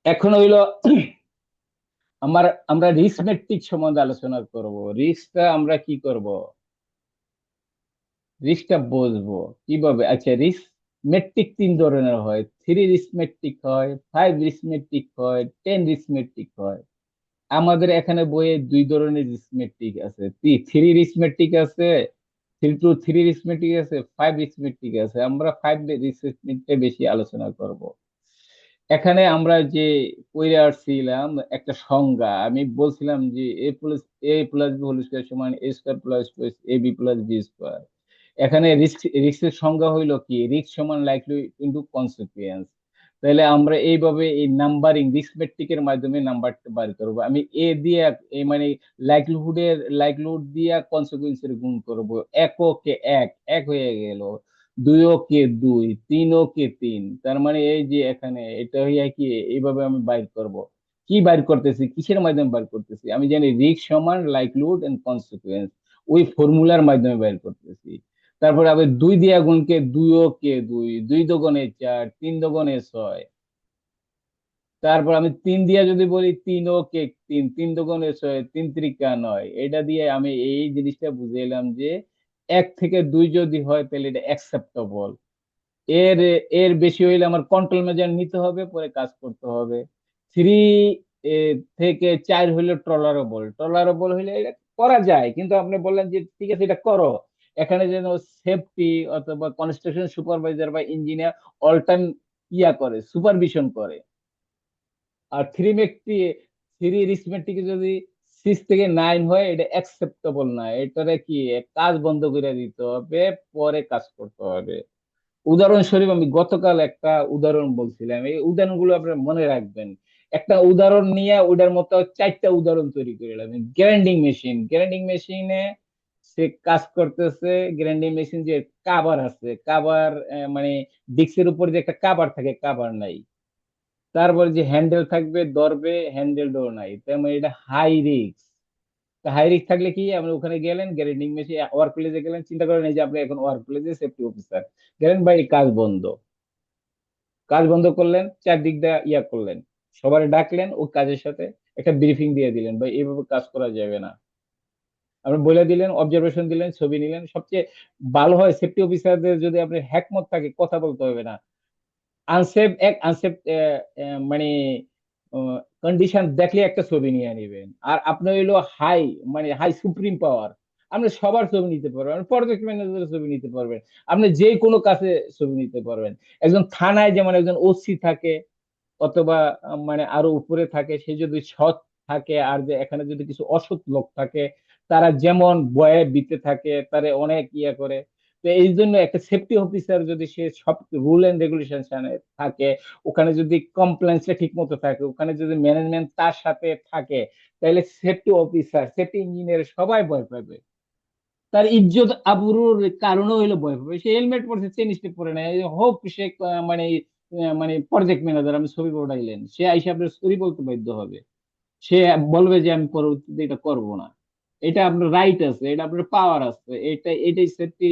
এখন হইলো আমার, আমরা রিস্ক মেট্রিক সম্বন্ধে আলোচনা করব। রিস্কটা আমরা কি করব, রিস্কটা বুঝবো কিভাবে। আচ্ছা, রিস্ক মেট্রিক তিন ধরনের হয়, 3 রিস্ক মেট্রিক হয়, 5 রিস্ক মেট্রিক হয়, 10 রিস্ক মেট্রিক হয়। আমাদের এখানে বইয়ে দুই ধরনের রিস্মেট্রিক আছে, 3 রিস্মেট্রিক আছে, 3 রিস্মেট্রিক আছে, 5 রিস্মেট্রিক আছে। আমরা 5 রিস্মেট্রিকটা বেশি আলোচনা করব। এখানে আমরা যে পড়ে আসছিলাম একটা সংজ্ঞা, আমি বলছিলাম যে এ প্লাস বি হোল স্কয়ার সমান এ square plus two A B plus B square. এখানে রিস্কের সংজ্ঞা হইলো কি, রিস্ক সমান লাইকলি ইনটু কনসিকুয়েন্স। তাহলে আমরা এইভাবে এই নাম্বারিং রিস্ক মেট্রিকের মাধ্যমে নাম্বারটা বার করব। আমি এ দিয়ে এই মানে লাইকলিহুড দিয়া কনসিকুয়েন্সের গুণ করব। এককে এক, এক হয়ে গেল, দুইকে দুই, তিনকে তিন, তার মানে এই যে এখানে এটা হইয়া কি, এইভাবে আমি বাইর করব। কি বাইর করতেছি, কিসের মাধ্যমে বাইর করতেছি, আমি জানি রিস্ক সমান লাইকলিহুড এন্ড কনসিকুয়েন্স, ওই ফর্মুলার মাধ্যমে বাইর করতেছি। তারপরে আবার দুই দিয়া গুণকে, দুইকে দুই, দুই দোকানে চার, তিন দোকানে ছয়। তারপর আমি তিন দিয়া যদি বলি, তিন ও কে তিন, তিন দোকানে ছয়, তিন ত্রিকা নয়, এটা দিয়ে আমি এই জিনিসটা বুঝাইলাম যে এক থেকে দুই যদি হয় তাহলে এটা অ্যাকসেপ্টেবল। এর এর বেশি হইলে আমার কন্ট্রোল মেজার নিতে হবে, পরে কাজ করতে হবে। থ্রি থেকে চার হইলে টলারেবল, টলারেবল হইলে এটা করা যায়, কিন্তু আপনি বললেন যে ঠিক আছে এটা করো, এখানে যেন সেফটি অথবা কনস্ট্রাকশন সুপারভাইজার বা ইঞ্জিনিয়ার অল টাইম ইয়া করে, সুপারভিশন করে। আর থ্রি রিস্ক মেট্রিকে যদি 6 থেকে 9 হয় এটা অ্যাকসেপ্টেবল না, এটারে কি কাজ বন্ধ করে দিতে হবে, পরে কাজ করতে হবে। উদাহরণস্বরূপ আমি গতকাল একটা উদাহরণ বলছিলাম, এই উদাহরণগুলো আপনারা মনে রাখবেন। একটা উদাহরণ নিয়ে ওটার মতো 4টা উদাহরণ তৈরি করে নিলাম। গ্রাইন্ডিং মেশিন, গ্রাইন্ডিং মেশিনে সে কাজ করতেছে, গ্রাইন্ডিং মেশিন যে কাভার আছে, কাভার মানে ডিস্কের উপর যে একটা কাভার থাকে, কাভার নাই। তারপর যে হ্যান্ডেল থাকবে ধরবে, হ্যান্ডেলও নাই, তার মানে এটা হাই রিস্ক। হাই রিস্ক থাকলে কি, আপনি ওখানে গেলেন গ্রাইন্ডিং মেশিন ওয়ার্ক প্লেসে গেলেন, চিন্তা করেন এই যে আপনি এখন ওয়ার্ক প্লেসে সেফটি অফিসার গেলেন, ভাই কাজ বন্ধ, কাজ বন্ধ করলেন, চারদিক দিয়ে ইয়া করলেন, সবাই ডাকলেন ওই কাজের সাথে, একটা ব্রিফিং দিয়ে দিলেন, ভাই এইভাবে কাজ করা যাবে না। আপনি বলে দিলেন, অবজারভেশন দিলেন, ছবি নিলেন। সবচেয়ে ভালো হয় সেফটি অফিসারদের যদি আপনি হ্যাকমত থাকে, কথা বলতে হবে না, আনসেফ এক আনসেফ মানে কন্ডিশন দেখলে একটা ছবি নিয়ে নিবেন। আর আপনি হইলো হাই, মানে হাই সুপ্রিম পাওয়ার, আপনি সবার ছবি নিতে পারবেন, প্রজেক্ট ম্যানেজারের ছবি নিতে পারবেন, আপনি যে কোনো কাছে ছবি নিতে পারবেন। একজন থানায় যেমন একজন ওসি থাকে, অথবা মানে আরো উপরে থাকে, সে যদি সৎ থাকে, আর যে এখানে যদি কিছু অসৎ লোক থাকে, তারা যেমন ভয়ে বিতে থাকে, তারা অনেক ইয়ে করে। তো এই জন্য একটা সেফটি অফিসার যদি সে সব রুল এন্ড রেগুলেশন থাকে, ওখানে যদি কমপ্লায়েন্সটা ঠিক মতো থাকে, ওখানে যদি ম্যানেজমেন্ট তার সাথে থাকে, তাহলে সেফটি অফিসার, সেফটি ইঞ্জিনিয়ার সবাই ভয় পাবে। তার ইজ্জত আবরুর কারণে হইলো ভয় পাবে। সে হেলমেট পরছে, চেন স্টেপ পরে নাই, হোক সে মানে মানে প্রজেক্ট ম্যানেজার, আমি ছবি পড়াইলেন, সে আইসা আপনার সরি বলতে বাধ্য হবে। সে বলবে যে আমি পরবর্তীতে এটা করব না। এটা আপনার রাইট আছে, এটা আপনার পাওয়ার আছে, এটাই সেফটি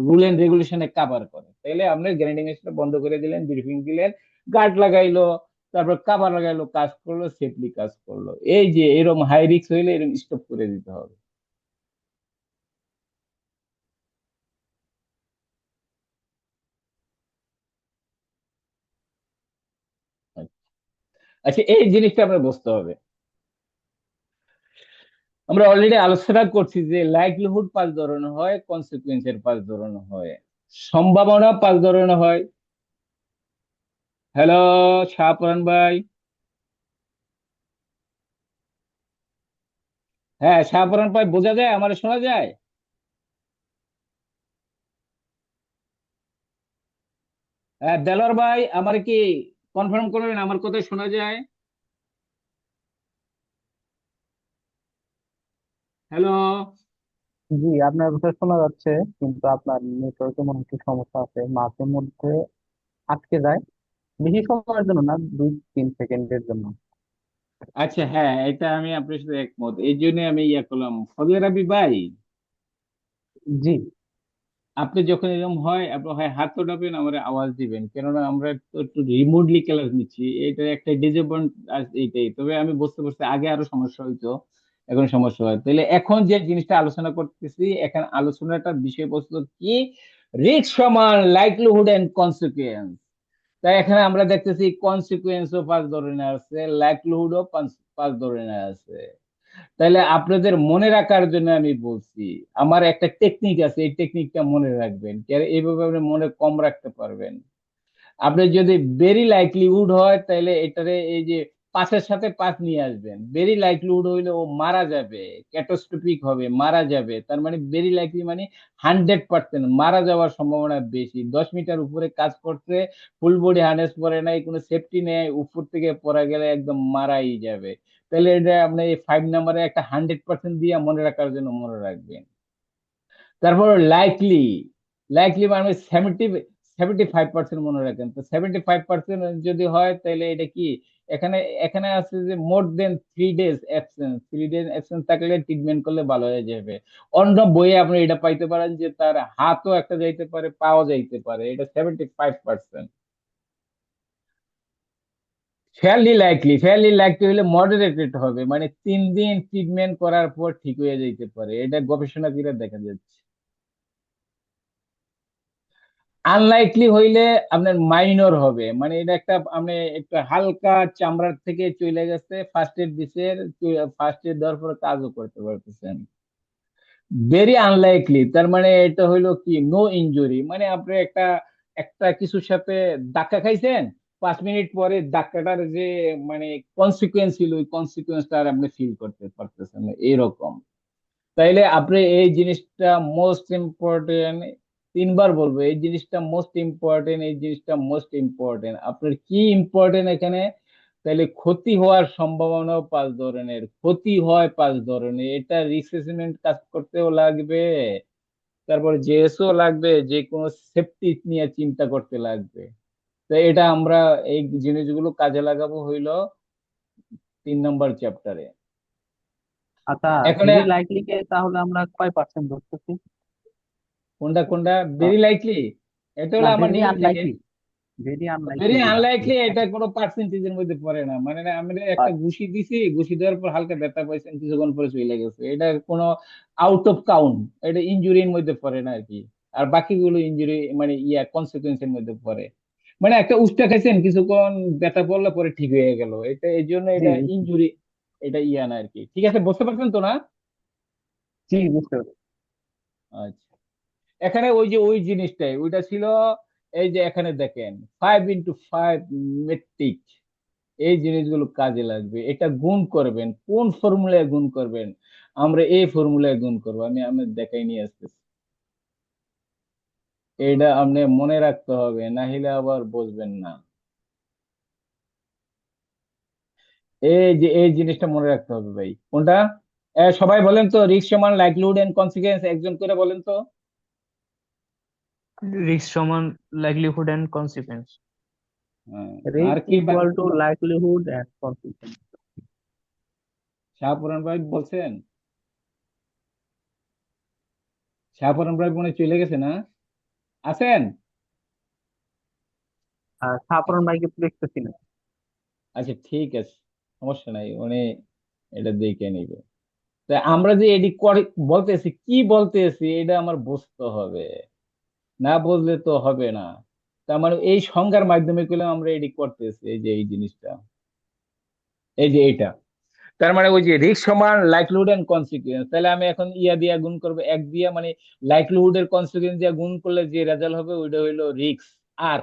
রুল এন্ড রেগুলেশনে কাভার করে। তাইলে আপনার গ্যারান্টি মেশিনটা বন্ধ করে দিলেন, ব্রিফিং দিলেন, গার্ড লাগাইলো, তারপর কাভার লাগাইলো, কাজ করলো, সেফলি কাজ করলো। এই যে এরকম হাই রিস্ক হইলে এরকম স্টপ করে দিতে হবে। আচ্ছা, এই জিনিসটা আপনার বুঝতে হবে। আমরা অলরেডি আলোচনা করছি যে লাইভলিহুড পাঁচ ধরনের হয়, কনসিকুয়েন্সের পাঁচ ধরনের হয়, সম্ভাবনা পাঁচ ধরনের হয়। হ্যালো, শাহপরান ভাই। হ্যাঁ, শাহপরান ভাই, বোঝা যায়, আমার শোনা যায়? হ্যাঁ, দেলোয়ার ভাই, আমার কি কনফার্ম করবেন আমার কথা শোনা যায়? হ্যালো। জি, আপনার কথা শোনা যাচ্ছে, কিন্তু আপনার নেটওয়ার্কে মনে হয় একটু সমস্যা আছে, মাঝে মধ্যে আটকে যায়। বেশি সময়ের জন্য না, 2-3 সেকেন্ডের জন্য। আচ্ছা, হ্যাঁ, এটা আমি আপনার সাথে একমত, এই জন্য আমি ইয়া করলাম। ফজলে রাব্বি ভাই, জি। আপনি যখন এরকম হয়, আপনি হয় হাত ওঠাবেন, আমার আওয়াজ দিবেন, কেননা আমরা তো একটু রিমোটলি ক্লাস নিচ্ছি, এটা একটা ডিসঅ্যাডভান্টেজ এইটাই। তবে আমি বুঝতে পারছি আগে আরো সমস্যা হইতো, এখন সমস্যা হয়। তাহলে এখন যে জিনিসটা আলোচনা করতেছি, এখন আলোচনাটার বিষয়বস্তু কি? রিস্ক সমান লাইকলিহুড এন্ড কনসিকুয়েন্স। তাই এখানে আমরা দেখতেছি কনসিকুয়েন্সও পাঁচ ধরনের আছে, লাইকলিহুডও পাঁচ পাঁচ ধরনের আছে। তাহলে আপনাদের মনে রাখার জন্য আমি বলছি, আমার একটা টেকনিক আছে, এই টেকনিকটা মনে রাখবেন, এইভাবে আপনি মনে কম রাখতে পারবেন। আপনি যদি ভেরি লাইকলিহুড হয়, তাহলে এটারে এই যে পাঁচের সাথে পাঁচ নিয়ে আসবেন। ভেরি লাইকলিহুড হইলে ও মারা যাবে, ক্যাটাস্ট্রফিক হবে, মারা যাবে, তার মানে ভেরি লাইকলি মানে 100% মারা যাওয়ার সম্ভাবনা বেশি। 10 মিটার উপরে কাজ করছে, ফুল বডি হার্নেস পরে নাই, কোনো সেফটি নেই, উপর থেকে পড়া গেলে একদম মারাই যাবে। তাহলে এটা আপনি এই 5 নম্বরে একটা 100% দিয়ে মনে রাখার জন্য মনে রাখবেন। তারপর লাইকলি, লাইকলি মানে 75% মনে রাখেন। তো 75% যদি হয়, তাহলে এটা কি? এখানে এখানে আছে যে মোর দেন 3 ডেজ অ্যাবসেন্স, 3 ডেজ অ্যাবসেন্স থাকলে ট্রিটমেন্ট করলে ভালো হয়ে যাবে। অন্য বইয়ে আপনি এটা পাইতে পারেন যে তার হাতও একটা যাইতে পারে, পাও যাইতে পারে, এটা 75%। ফেয়ারলি লাইকলি হলে মডারেটেড হবে, মানে 3 দিন ট্রিটমেন্ট করার পর ঠিক হয়ে যাইতে পারে, এটা গবেষণা করে দেখা যাচ্ছে। আনলাইকলি হইলে আপনার মাইনর হবে, মানে এটা একটা আপনি একটা হালকা চামড়ার থেকে চলে গেছে, ফার্স্ট এড দিছে, ফার্স্ট এড দেওয়ার পরে কাজও করতে পারতেছেন। ভেরি আনলাইকলি তার মানে এটা হইলো কি, নো ইনজুরি, মানে আপনি একটা একটা কিছুর সাথে ধাক্কা খাইছেন, 5 মিনিট পরে ধাক্কাটার যে মানে কনসিকুয়েন্স ছিল, ওই কনসিকুয়েন্সটা আর আপনি ফিল করতে পারতেছেন না, এরকম। তাইলে আপনি এই জিনিসটা মোস্ট ইম্পর্টেন্ট, 3বার বলবো, এই জিনিসটা মোস্ট ইম্পর্টেন্ট, এই জিনিসটা মোস্ট ইম্পর্টেন্ট। আপনার কি ইম্পর্টেন্ট এখানে? তাহলে ক্ষতি হওয়ার সম্ভাবনাও পাঁচ ধরনের, ক্ষতি হয় পাঁচ ধরনের, এটা রিস্ক অ্যাসেসমেন্ট কাজ করতেও লাগবে, তারপর জেএসও লাগবে, যে কোনো সেফটি নিয়ে চিন্তা করতে লাগবে। তো এটা আমরা এই জিনিসগুলো কাজে লাগাবো হইলো 3 নম্বর চ্যাপ্টারে। আচ্ছা, এখানে ভেরি লাইকলি কে তাহলে আমরা কয় পার্সেন্ট ধরতেছি? কোনটা কোনটা আহ, ভেরি লাইকলি? এটা না, হলো আমার ভেরি নিয়ম থেকে। আনলাইকলি। ভেরি ভেরি আনলাইকলি যেটা আনলাইকলি যেটা এটা কোনো পার্সেন্টেজের মধ্যে পড়ে না, মানে না, আমি একটা ঘুষি দিছি, ঘুষি দেওয়ার পর হালকা ব্যথা পাইছেন, কিছুক্ষণ পরে চলে গেছে, এটা কোনো আউট অফ কাউন্ট, এটা ইনজুরির মধ্যে পড়ে না আর কি। আর বাকিগুলো ইনজুরি মানে ইয়া কনসিকুয়েন্সের মধ্যে পড়ে। মানে একটা উস্টা খাইছেন, কিছুক্ষণ ব্যথা পড়লে পরে ঠিক হয়ে গেল, এটা এই জন্য জি, এটা বুঝছি। ইনজুরি, এটা ইয়া না আর কি। ঠিক আছে, বুঝতে পারছেন তো না? জি, বুঝতে পারছি। আচ্ছা, এখানে ওই যে ওই জিনিসটাই ওইটা ছিল। এই যে এখানে দেখেন 5 × 5 মেট্রিক, এই জিনিসগুলো কাজে লাগবে। এটা গুণ করবেন, কোন ফর্মুলায় গুণ করবেন? আমরা এই ফর্মুলায় গুণ করবো, আমি দেখাই নিয়ে আসতেছি। এটা আপনি মনে রাখতে হবে, না হলে আবার বুঝবেন না। এই জিনিসটা মনে রাখতে হবে ভাই। কোনটা? সবাই বলেন তো, রিস্ক সমান লাইকলিহুড এন্ড কনসিকুয়েন্স, একজন করে বলেন তো। রিস্ক সমান লাইভলিহুড এন্ড কনসিকুয়েন্স। হ্যাঁ, আর রিস্ক কি equal to livelihood and consequence. Shahpuran ভাই বলছেন? শাহপুরান ভাই মনে হয় চলে গেছে না? আছেন? আর সাফরন ভাইকে তো দেখতেছি না। আচ্ছা ঠিক আছে, সমস্যা নাই, উনি এটা দেখে নিবে। তা আমরা যে এডি করে বলতেছি, কি বলতেছি এটা আমার বুঝতে হবে, না বুঝলে তো হবে না। তার মানে এই সংজ্ঞার মাধ্যমে করলে আমরা এডি করতেছি, এই যে এই জিনিসটা, এই যে এটা। তার মানে ওই যে রিস্ক সমান লাইকলিহুড এন্ড কনসিকুয়েন্স, তাহলে আমি এখন ইয়া দিয়া গুণ করবো, এক দিয়া, মানে লাইকলিহুড এর কনসিকুয়েন্স দিয়া গুণ করলে যে রেজাল্ট হবে ওইটা হইলো রিস্ক। আর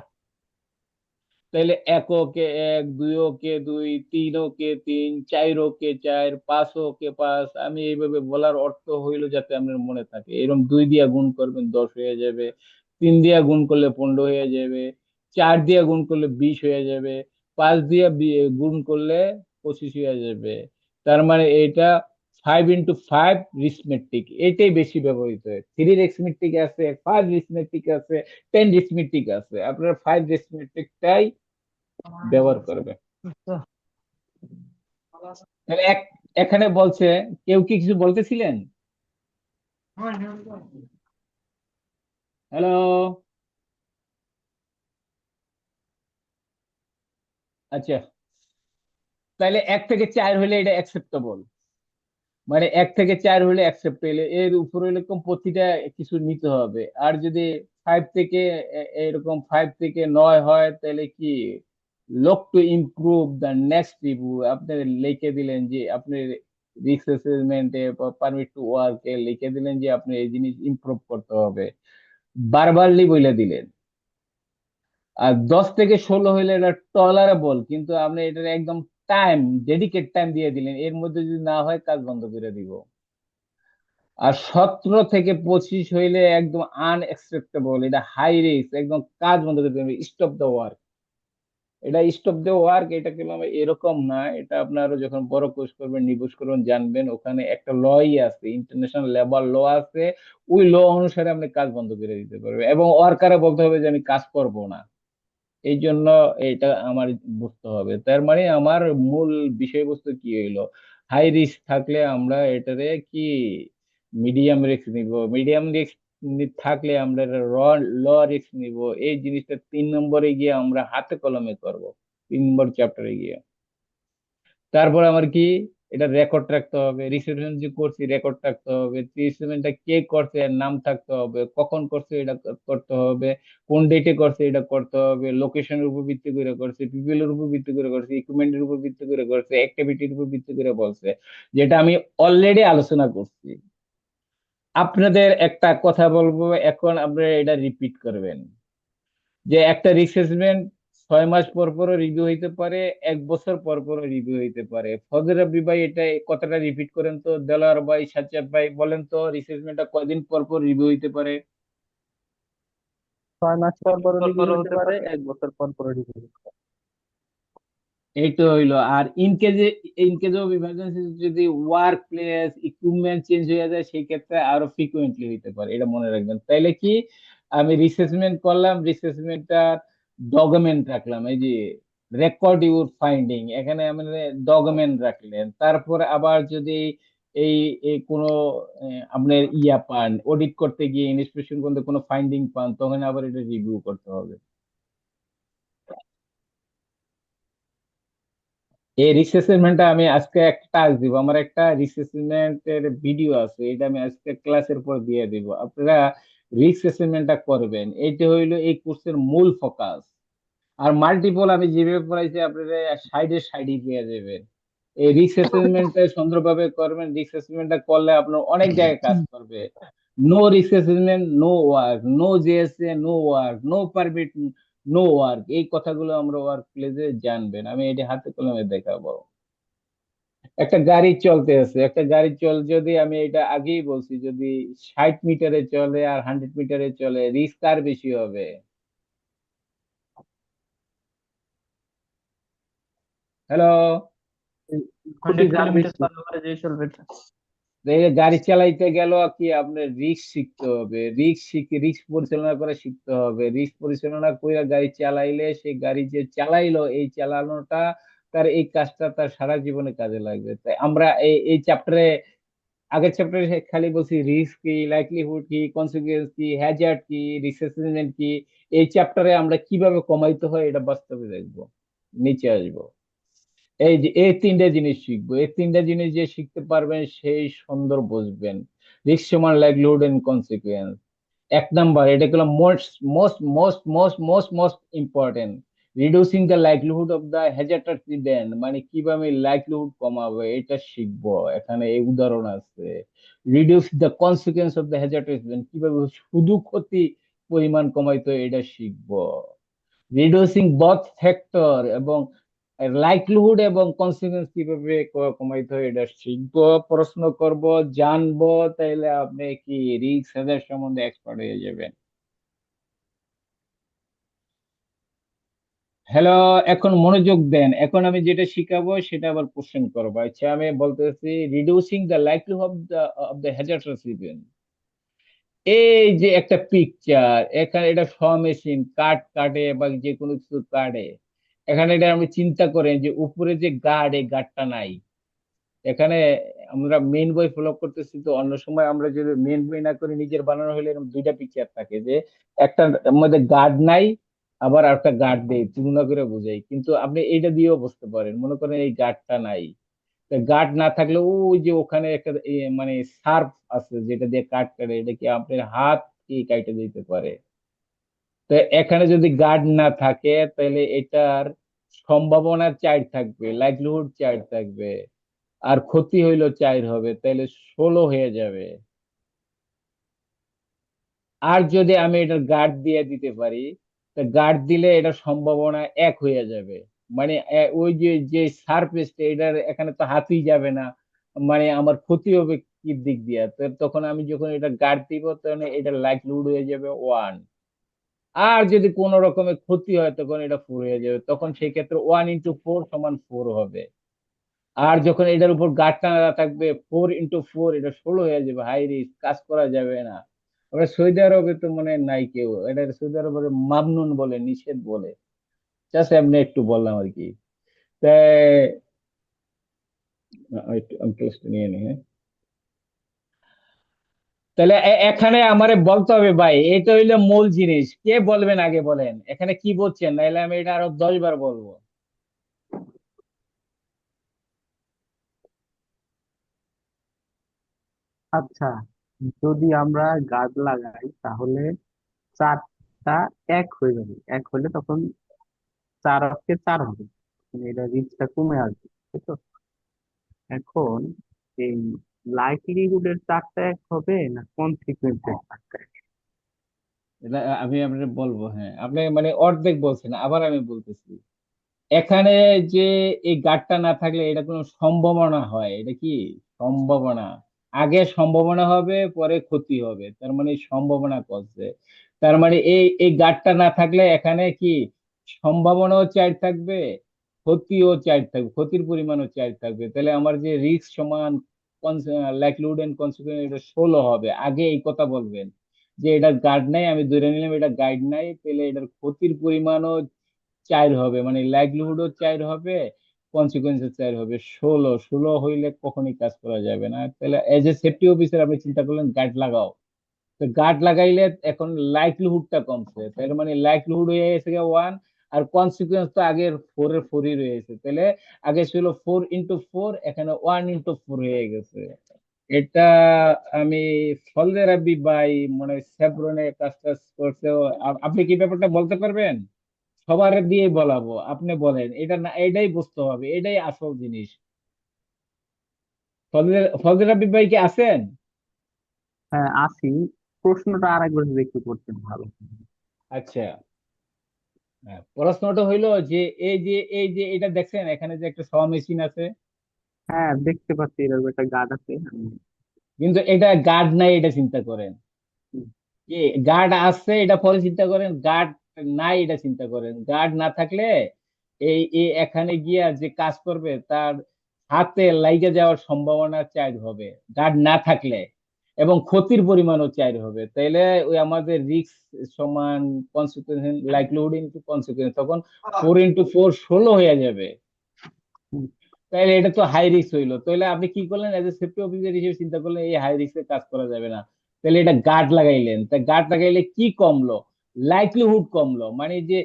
তাহলে এক ওকে এক, দুই ওকে দুই, তিন ওকে তিন, চার ওকে চার, পাঁচ ওকে পাঁচ। আমি এইভাবে বলার অর্থ হইলো যাতে আপনার মনে থাকে, এরকম 2 দিয়া গুণ করবেন 10 হয়ে যাবে, 3 দিয়া গুণ করলে 15 হয়ে যাবে, 4 দিয়া গুণ করলে 20 হয়ে যাবে, 5 দিয়া গুণ করলে 25 হয়ে যাবে। তার মানে এটা 5 × 5 রিসমেট্রিক, এটাই বেশি ব্যবহৃত হয়। 3 রিসমেট্রিক আছে, 5 রিসমেট্রিক আছে, 10 রিসমেট্রিক আছে, আপনারা 5 রিসমেট্রিকটাই ব্যবহার করবে। তাহলে এখানে বলছে, কেউ কি কিছু বলতেছিলেন? হ্যালো? আচ্ছা, তাহলে 1 থেকে 4 হলে এটা অ্যাকসেপ্টেবল, মানে 1 থেকে 4 হলে অ্যাকসেপ্টেবল, এর উপর হলে এরকম প্রতিটা কিছু নিতে হবে। আর যদি 5 থেকে 9 হয় তাহলে কি, লোক to improve the next review, আপনি লিখে দিলেন যে আপনি রিস্ক অ্যাসেসমেন্টে পারমিট টু ওয়ার্কে লিখে দিলেন যে আপনি এই জিনিস ইমপ্রুভ করতে হবে, বারবারলি বলে দিলেন। আর 10 থেকে 16 হইলে এটা টলারেবল, কিন্তু আপনি এটার একদম টাইম, ডেডিকেট টাইম দিয়ে দিলেন, এর মধ্যে যদি না হয় কাজ বন্ধ করে দিব। আর 17 থেকে 25 হইলে একদম আনএক্সেপ্টেবল, এটা হাই রিস্ক, একদম কাজ বন্ধ করে দিবেন, স্টপ দ্য ওয়ার্ক। এটা স্টপ দ্য ওয়ার্ক, এটা কিন্তু এরকম না, এটা আপনারা যখন বড় কোর্স করবেন, নিবুস করবেন, জানবেন, ওখানে একটা লই আছে, ইন্টারন্যাশনাল লেবার ল আছে, ওই ল অনুসারে আপনি কাজ বন্ধ করে দিতে পারবেন, এবং ওয়ার্কারে বলতে হবে যে আমি কাজ করব না। এই জন্য এটা আমার বুঝতে হবে। তার মানে আমার মূল বিষয়বস্তু কি হইলো, হাই রিস্ক থাকলে আমরা এটারে কি মিডিয়াম রিস্ক নিব, মিডিয়াম রিস্ক থাকলে আমরা র ল রিস্ক নিব। এই জিনিসটা 3 নম্বরে গিয়ে আমরা হাতে কলমে করব, 3 নম্বর চ্যাপ্টারে গিয়ে। তারপর আমার কি, এটা রেকর্ড রাখতে হবে, রিসেপশন যে করছি রেকর্ড রাখতে হবে, রিসেপশনটা কে করছে এর নাম থাকতে হবে, কখন করছে এটা করতে হবে, কোন ডেটে করছে এটা করতে হবে, লোকেশনের উপর ভিত্তি করে করছে, পিপল এর উপর ভিত্তি করে করছে, ইকুইপমেন্টের উপর ভিত্তি করে করছে, অ্যাক্টিভিটির উপর ভিত্তি করে বলছে, যেটা আমি অলরেডি আলোচনা করছি। আপনাদের একটা কথা বলবো, এখন আপনারা এটা রিপিট করবেন, যে একটা রিসেসমেন্ট 6 মাস পর পর রিভিউ হইতে পারে, 1 বছর পর পর রিভিউ হইতে পারে। ফজর রাব্বি ভাই এটা এই কথাটা রিপিট করেন তো, দেলোয়ার ভাই, সাজ্জাদ ভাই বলেন তো, রিসেসমেন্টটা কয়দিন পর পর রিভিউ হইতে পারে? 6 মাস পর পর পর রিভিউ পর হতে হতে পারে, পারে। 1 বছর পর পর রিভিউ হতে পারে। এই তো হইলো। আর ইন কেজ অফ ইমার্জেন্সি যদি ওয়ার্ক প্লেস ইকুইপমেন্ট চেঞ্জ হয়ে যায়, সেই ক্ষেত্রে আরো ফ্রিকুয়েন্টলি হইতে পারে, এটা মনে রাখবেন। তাইলে কি, আমি রিসেসমেন্ট করলাম, রিসেসমেন্টটার ডকুমেন্ট রাখলাম, এই যে রেকর্ড ইউর ফাইন্ডিং, এখানে আমি ডকুমেন্ট রাখলেন। তারপর আবার যদি এই এই কোনো আপনার ইয়া পান, অডিট করতে গিয়ে ইন্সপেকশন করতে কোনো ফাইন্ডিং পান, তখন আবার এটা রিভিউ করতে হবে। এই রিসেসমেন্টটা আমি আজকে একটা টাস্ক দিব, আমার একটা রিসেসমেন্টের ভিডিও আছে, এটা আমি আজকে ক্লাসের পর দিয়ে দিব, আপনারা রিসেসমেন্টটা করবেন। এটা হইলো এই কোর্সের মূল ফোকাস। আর মাল্টিপল আমি যেভাবে পড়াইছি আপনারা সাইডে সাইডে পেয়ে যাবেন। এই রিস্ক অ্যাসেসমেন্টটা সুন্দরভাবে করবেন। রিস্ক অ্যাসেসমেন্টটা করলে আপনার অনেক জায়গায় কাজ করবে। No risk assessment no work, no JSA no work, no permit no work, এই কথাগুলো আমরা ওয়ার্ক প্লেসে জানবেন। আমি এটা হাতে কলমে দেখাবো। একটা গাড়ি চলতে আছে, একটা গাড়ি যদি আমি এটা আগেই বলছি, যদি 60 মিটারে চলে আর 100 মিটারে চলে, রিস্ক কার বেশি হবে? হ্যালো? ক্ষতি 100 যার কিলোমিটার বেশি। পার আওয়ারে যে চলবে এটা। এই যে গাড়ি চালাইতে গেল কি আপনার রিস্ক শিখতে হবে, রিস্ক পরিচালনা করে শিখতে হবে। রিস্ক পরিচালনা করে গাড়ি চালাইলে সে গাড়ি যে চালাইলো এই চালানোটা তার এই কাজটা তার সারা জীবনে কাজে লাগবে। তাই আমরা এই চ্যাপ্টারে, আগের চ্যাপ্টারে খালি বলছি রিস্ক কি, লাইকলিহুড কি, কনসিকুয়েন্স কি, হ্যাজার্ড কি, রিস্ক অ্যাসেসমেন্ট কি। এই চ্যাপ্টারে আমরা কিভাবে কমাইতে হয় এটা বাস্তবে দেখবো, নিচে আসবো। এই যে এই তিনটা জিনিস শিখবো, এই তিনটা জিনিস যে শিখতে পারবেন সেই সুন্দর বুঝবেন। রিস্ক সমান লাইভলিহুড এন্ড কনসিকুয়েন্স। এক নাম্বার, এটা হলো most most most most most most important. Reducing the livelihood of the Hazard event, মানে কিভাবে লাইভলিহুড কমাবো এটা শিখবো। এখানে এই উদাহরণ আছে। Reduce the consequence of the Hazard event, কিভাবে শুধু ক্ষতি পরিমাণ কমাইতে হয় এটা শিখবো। রিডিউসিং বথ ফ্যাক্টর এবং লাইকলিহুড এবং কনসিকুয়েন্স কিভাবে কমাইতে হয় এটা শিখবো, প্রশ্ন করব, জানবো। তাইলে আপনি কি রিস্ক হেজার সম্বন্ধে এক্সপার্ট হয়ে যাবেন। হ্যালো, এখন মনোযোগ দেন। এখন আমি যেটা শিখাবো সেটা আবার কোশ্চেন করবো। আচ্ছা, আমি বলতেছি reducing the likelihood of the hazardous event. এই যে একটা পিকচার, এখানে এটা শ মেশিন কাটে বা যে কোনো কিছু কাটে। এখানে এটা আমি চিন্তা করেন যে উপরে যে গার্ড, এই গার্ডটা নাই এখানে। আমরা মেন বই ফলো করতেছি, তো অন্য সময় আমরা যদি মেন বই না করে নিজের বানানো হলে এরকম দুইটা পিকচার থাকে যে একটা মধ্যে গার্ড নাই, আবার একটা গার্ড দেই, তুলনা করে বোঝাই। কিন্তু আপনি এইটা দিয়েও বুঝতে পারেন, মনে করেন এই গার্ডটা নাই। গার্ড না থাকলে ওই যে ওখানে একটা মানে সার্ফ আছে যেটা দিয়ে কাটে, এটা কি আপনার হাত কি কাটে দিতে পারে। তো এখানে যদি গার্ড না থাকে তাহলে এটার সম্ভাবনা 4 থাকবে, লাইভলিহুড 4 থাকবে, আর ক্ষতি হইলো 4 হবে, তাহলে 16 হয়ে যাবে। আর যদি আমি এটার গার্ড দিয়ে দিতে পারি, তা গার্ড দিলে এটার সম্ভাবনা 1 হয়ে যাবে। মানে ওই যে যে সারফেসটা এটার এখানে তো হাতই যাবে না, মানে আমার ক্ষতি হবে কি দিক দিয়ে। তো তখন আমি যখন এটা গার্ড দিব তখন এটা লাইভলিহুড হয়ে যাবে 1। আর যদি কোনো রকমের ক্ষতি হয় তখন এটা 4 হয়ে যাবে, তখন সেই ক্ষেত্রে 1 × 4 = 4 হবে। আর যখন এটার উপর গার্ডটা না থাকবে, 4 × 4 এটা 16 হয়ে যাবে, হাই রিস্ক, কাজ করা যাবে না। আমরা সৌদি আরবে তো মনে হয় নাই কেউ এটা, সৌদি আরবে মামনুন বলে, নিষেধ বলে। জাস্ট এমনি একটু বললাম আর কি। তাই আমি ক্লাসটা নিয়ে নিই, হ্যাঁ। তাহলে এখানে আমারে বলতে হবে ভাই, এটা হইলো মূল জিনিস। কে বলবেন আগে বলেন, এখানে কি বলছেন, নাইলে আমি এটা আরো 10 বার বলবো। আচ্ছা, যদি আমরা গাছ লাগাই তাহলে চারটা এক হয়ে যাবে, এক হলে তখন 4 হবে, মানে এটা রিস্কটা কমে আসবে, তাই তো? এখন এই লাইভলিহুডের 4টা এক হবে না কনসিকুয়েন্সের 4টা এক? এটা আমি আপনাকে বলবো, হ্যাঁ। আপনি মানে অর্ধেক বলছেন, আবার আমি বলতেছি। এখানে যে এই গার্ডটা না থাকলে এটা কোনো সম্ভাবনা হয়, এটা কি সম্ভাবনা? আগে সম্ভাবনা হবে পরে ক্ষতি হবে, তার মানে সম্ভাবনা করছে। তার মানে এই গার্ডটা না থাকলে এখানে কি সম্ভাবনাও 4 থাকবে, ক্ষতিও 4 থাকবে, ক্ষতির পরিমাণও 4 থাকবে। তাহলে আমার যে রিস্ক সমান লাইকলিহুড এন্ড কনসিকুয়েন্স এটা 16 হবে। আগে এই কথা বলবেন যে এটা গার্ড নাই, আমি ধরে নিলাম এটা গাইড নাই, তাহলে এটার ক্ষতির পরিমাণও 4 হবে, মানে লাইভলিহুডও 4 হবে, কনসিকুয়েন্সও 4 হবে। 16 হইলে কখনই কাজ করা যাবে না। তাহলে এজ এ সেফটি অফিসার আপনি চিন্তা করলেন গার্ড লাগাও, তো গার্ড লাগাইলে এখন লাইভলিহুডটা কমছে, তাহলে মানে লাইভলিহুড হয়ে গেছে 1, আর কনসিকুয়েন্স তো আগের 4-এর 4ই রয়েছে। তাহলে আগে ছিল 4 × 4, এখানে 1 × 4 হয়ে গেছে। এটা আমি ফজলে রাব্বি ভাই মনে হয় সেভরনে কাজ টাজ করছে। আপনি কি ব্যাপারটা বলতে পারবেন? সবার দিয়ে বলাবো, আপনি বলেন। এটা না, এটাই বুঝতে হবে, এটাই আসল জিনিস। ফজল রাব্বি ভাই কি আছেন? হ্যাঁ, আসি। প্রশ্নটা আরেকবার যদি একটু করতেন ভালো হতো। আচ্ছা, হ্যাঁ, প্রশ্নটা হইলো যে এই যে এটা দেখছেন এখানে যে একটা শ মেশিন আছে, হ্যাঁ, দেখতে পাচ্ছি এরকম একটা গার্ড আছে আমি। কিন্তু এটা গার্ড নাই, এটা চিন্তা করেন। হুম, কি গার্ড আছে এটা পরে চিন্তা করেন, গার্ড নাই এটা চিন্তা করেন। গার্ড না থাকলে এই এখানে গিয়া যে কাজ করবে তার হাতে লাইগে যাওয়ার সম্ভাবনা চাইর হবে গার্ড না থাকলে, এবং ক্ষতির পরিমাণও চাইর হবে। তাইলে ওই আমাদের রিস্ক সমান কনসিকুয়েন্স, লাইকলিহুড ইনটু কনসিকুয়েন্স, তখন 4 × 4 16 হয়ে যাবে। হুম, তাইলে এটা তো হাই রিস্ক হইলো। তাহলে আপনি কি করলেন, এজ এ সেফটি অফিসার হিসেবে চিন্তা করলেন এই হাই রিস্কের কাজ করা যাবে না। তাহলে এটা গার্ড লাগাইলেন, তা গার্ড লাগাইলে কি কমলো? লাইকলিহুড কমলো, মানে যে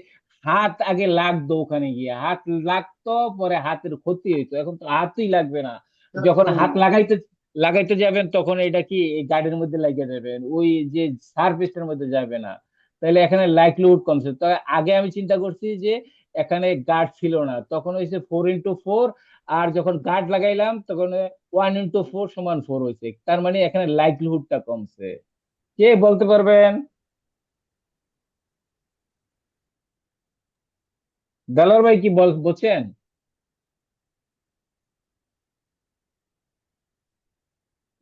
হাত আগে লাগতো, ওখানে গিয়ে হাত লাগতো, পরে হাতের ক্ষতি হইতো, এখন তো হাতই লাগবে না। যখন হাত লাগাইতে লাগাইতে যাবেন তখন এটা কি এই গার্ডের মধ্যে লাগিয়ে যাবেন, ওই যে সারফেসটার মধ্যে যাবে না। তাহলে এখানে লাইকলিহুড কমছে। তবে আগে আমি চিন্তা করছি যে এখানে গার্ড ছিল না, তখন হয়েছে 4 × 4, আর যখন গার্ড লাগাইলাম তখন 1 × 4 সমান 4 হয়েছে, তার মানে এখানে লাইভলিহুডটা কমছে। কে বলতে পারবেন? দেলোয়ার ভাই কি বলছেন?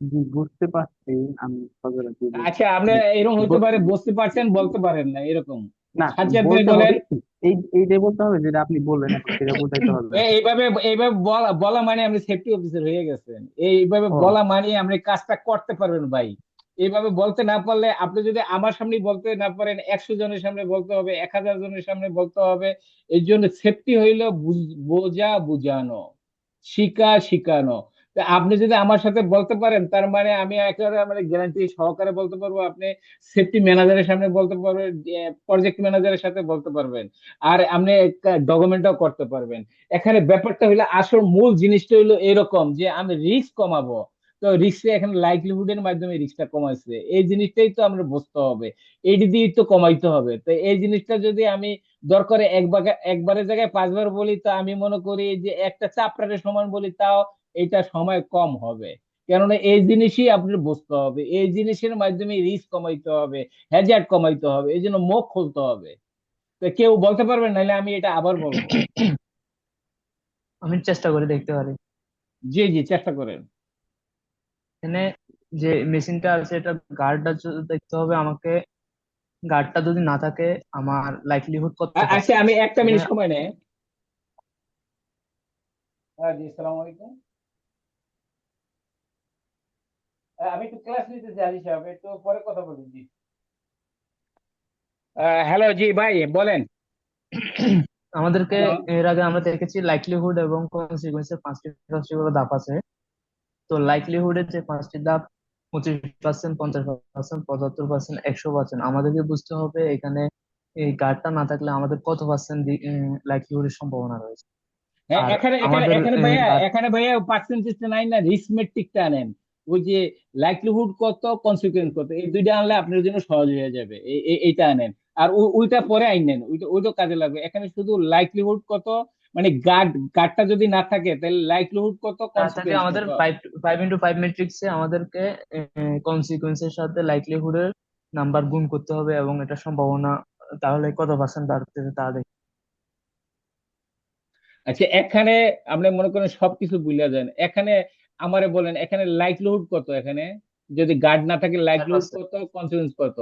জি, বুঝতে পারছি। আমি সজল কি আচ্ছা, আপনি এরকম হইতে পারে বুঝতে পারছেন বলতে পারেন না এরকম। না, সাজ্জাদ ভাই বলতে বলেন। হবে কি? এইটাই বলতে হবে যেটা আপনি বললেন, এখন সেটা বোঝাইতে হবে। এইভাবে এইভাবে বলা বলা মানে আপনি সেফটি অফিসার হয়ে গেছেন, এইভাবে ও, বলা মানে আপনি কাজটা করতে পারবেন ভাই। এইভাবে বলতে না পারলে, আপনি যদি আমার সামনে বলতে না পারেন, 100 জনের সামনে বলতে হবে, 1000 জনের সামনে বলতে হবে। এই জন্য সেফটি হইলো বোঝা বুঝানো, শিখা শিখানো। তা আপনি যদি আমার সাথে বলতে পারেন, তার মানে আমি একেবারে মানে গ্যারান্টি সহকারে বলতে পারবো, আপনি সেফটি ম্যানেজারের সামনে বলতে পারবেন, প্রজেক্ট ম্যানেজারের সাথে বলতে পারবেন, আর আপনি ডকুমেন্টও করতে পারবেন। এখানে ব্যাপারটা হইলো, আসল মূল জিনিসটা হইলো এরকম যে আমি রিস্ক কমাবো। তো রিস্কে এখানে লাইভলিহুডের মাধ্যমে রিস্কটা কমাইছে, এই জিনিসটাই তো আমরা বুঝতে হবে, এইটি দিয়ে তো কমাইতে হবে। তো এই জিনিসটা যদি আমি দরকারে একবারের জায়গায় 5 বার বলি, তো আমি মনে করি যে একটা চাপড়ারের সমান বলি, তাও এটা সময় কম হবে। কেননা এই জিনিসই আপনার বুঝতে হবে, এই জিনিসের মাধ্যমে রিস্ক কমাইতে হবে, হ্যাজার্ড কমাইতে হবে, এই জন্য মুখ খুলতে হবে। তো কেউ বলতে পারবেন, নাহলে আমি এটা আবার বলবো। আমি চেষ্টা করে দেখতে পারি। জি জি, চেষ্টা করেন। এখানে যে মেশিনটা আছে এটা গার্ডটা দেখতে হবে আমাকে। গার্ডটা যদি না থাকে আমার লাইভলিহুড কত আচ্ছা, পার্সেন্ট আমি একটা এখানে। মিনিট সময় নেই। হ্যাঁ জি, সালাম আলাইকুম। আমি একটু ক্লাস নিতে চাই, হাজি সাহেব, একটু পরে কথা বলুন জি। হ্যালো জি ভাই, বলেন। আমাদেরকে হ্যালো। এর আগে আমরা দেখেছি লাইভলিহুড এবং কনসিকুয়েন্সের 5টি করে ধাপ আছে। তো লাইভলিহুডের যে 5টি ধাপ, 25%, 50%, 75%, 100%, আমাদেরকে বুঝতে হবে এখানে এই গার্ডটা না থাকলে আমাদের কত পার্সেন্ট লাইভলিহুডের সম্ভাবনা রয়েছে। হ্যাঁ, আর এখানে এখানে আমাদের এখানে ভাইয়া, গার্ড এখানে ভাইয়া পার্সেন্টেজটা নাই না, রিস্ক মেট্রিকটা আনেন। ওই যে লাইকলিহুড কত, কনসিকুয়েন্স কত, এই দুইটা আনলে আপনার জন্য সহজ হয়ে যাবে। এইটা আনেন। আর ওইটা পরে আইনেন, ওইটা কাজে লাগবে। এখানে শুধু লাইকলিহুড কত, মানে গার্ডটা যদি না থাকে তাহলে লাইকলিহুড কত, থাকে কনসিকুয়েন্স আমাদের কত। 5 × 5 ম্যাট্রিক্সে আমাদেরকে কনসিকুয়েন্সের সাথে লাইভলিহুডের নাম্বার গুণ করতে হবে এবং এটা সম্ভাবনা তাহলে কত পার্সেন্ট বাড়তেছে তা দেখে। আচ্ছা, এখানে আপনি মনে করেন সবকিছু ভুলে যান, এখানে আমারে বলেন এখানে লাইকলিহুড কত, এখানে যদি গার্ড না থাকে চার লাইকলিহুড পার্সেন্ট কত, কনসিকুয়েন্স কত?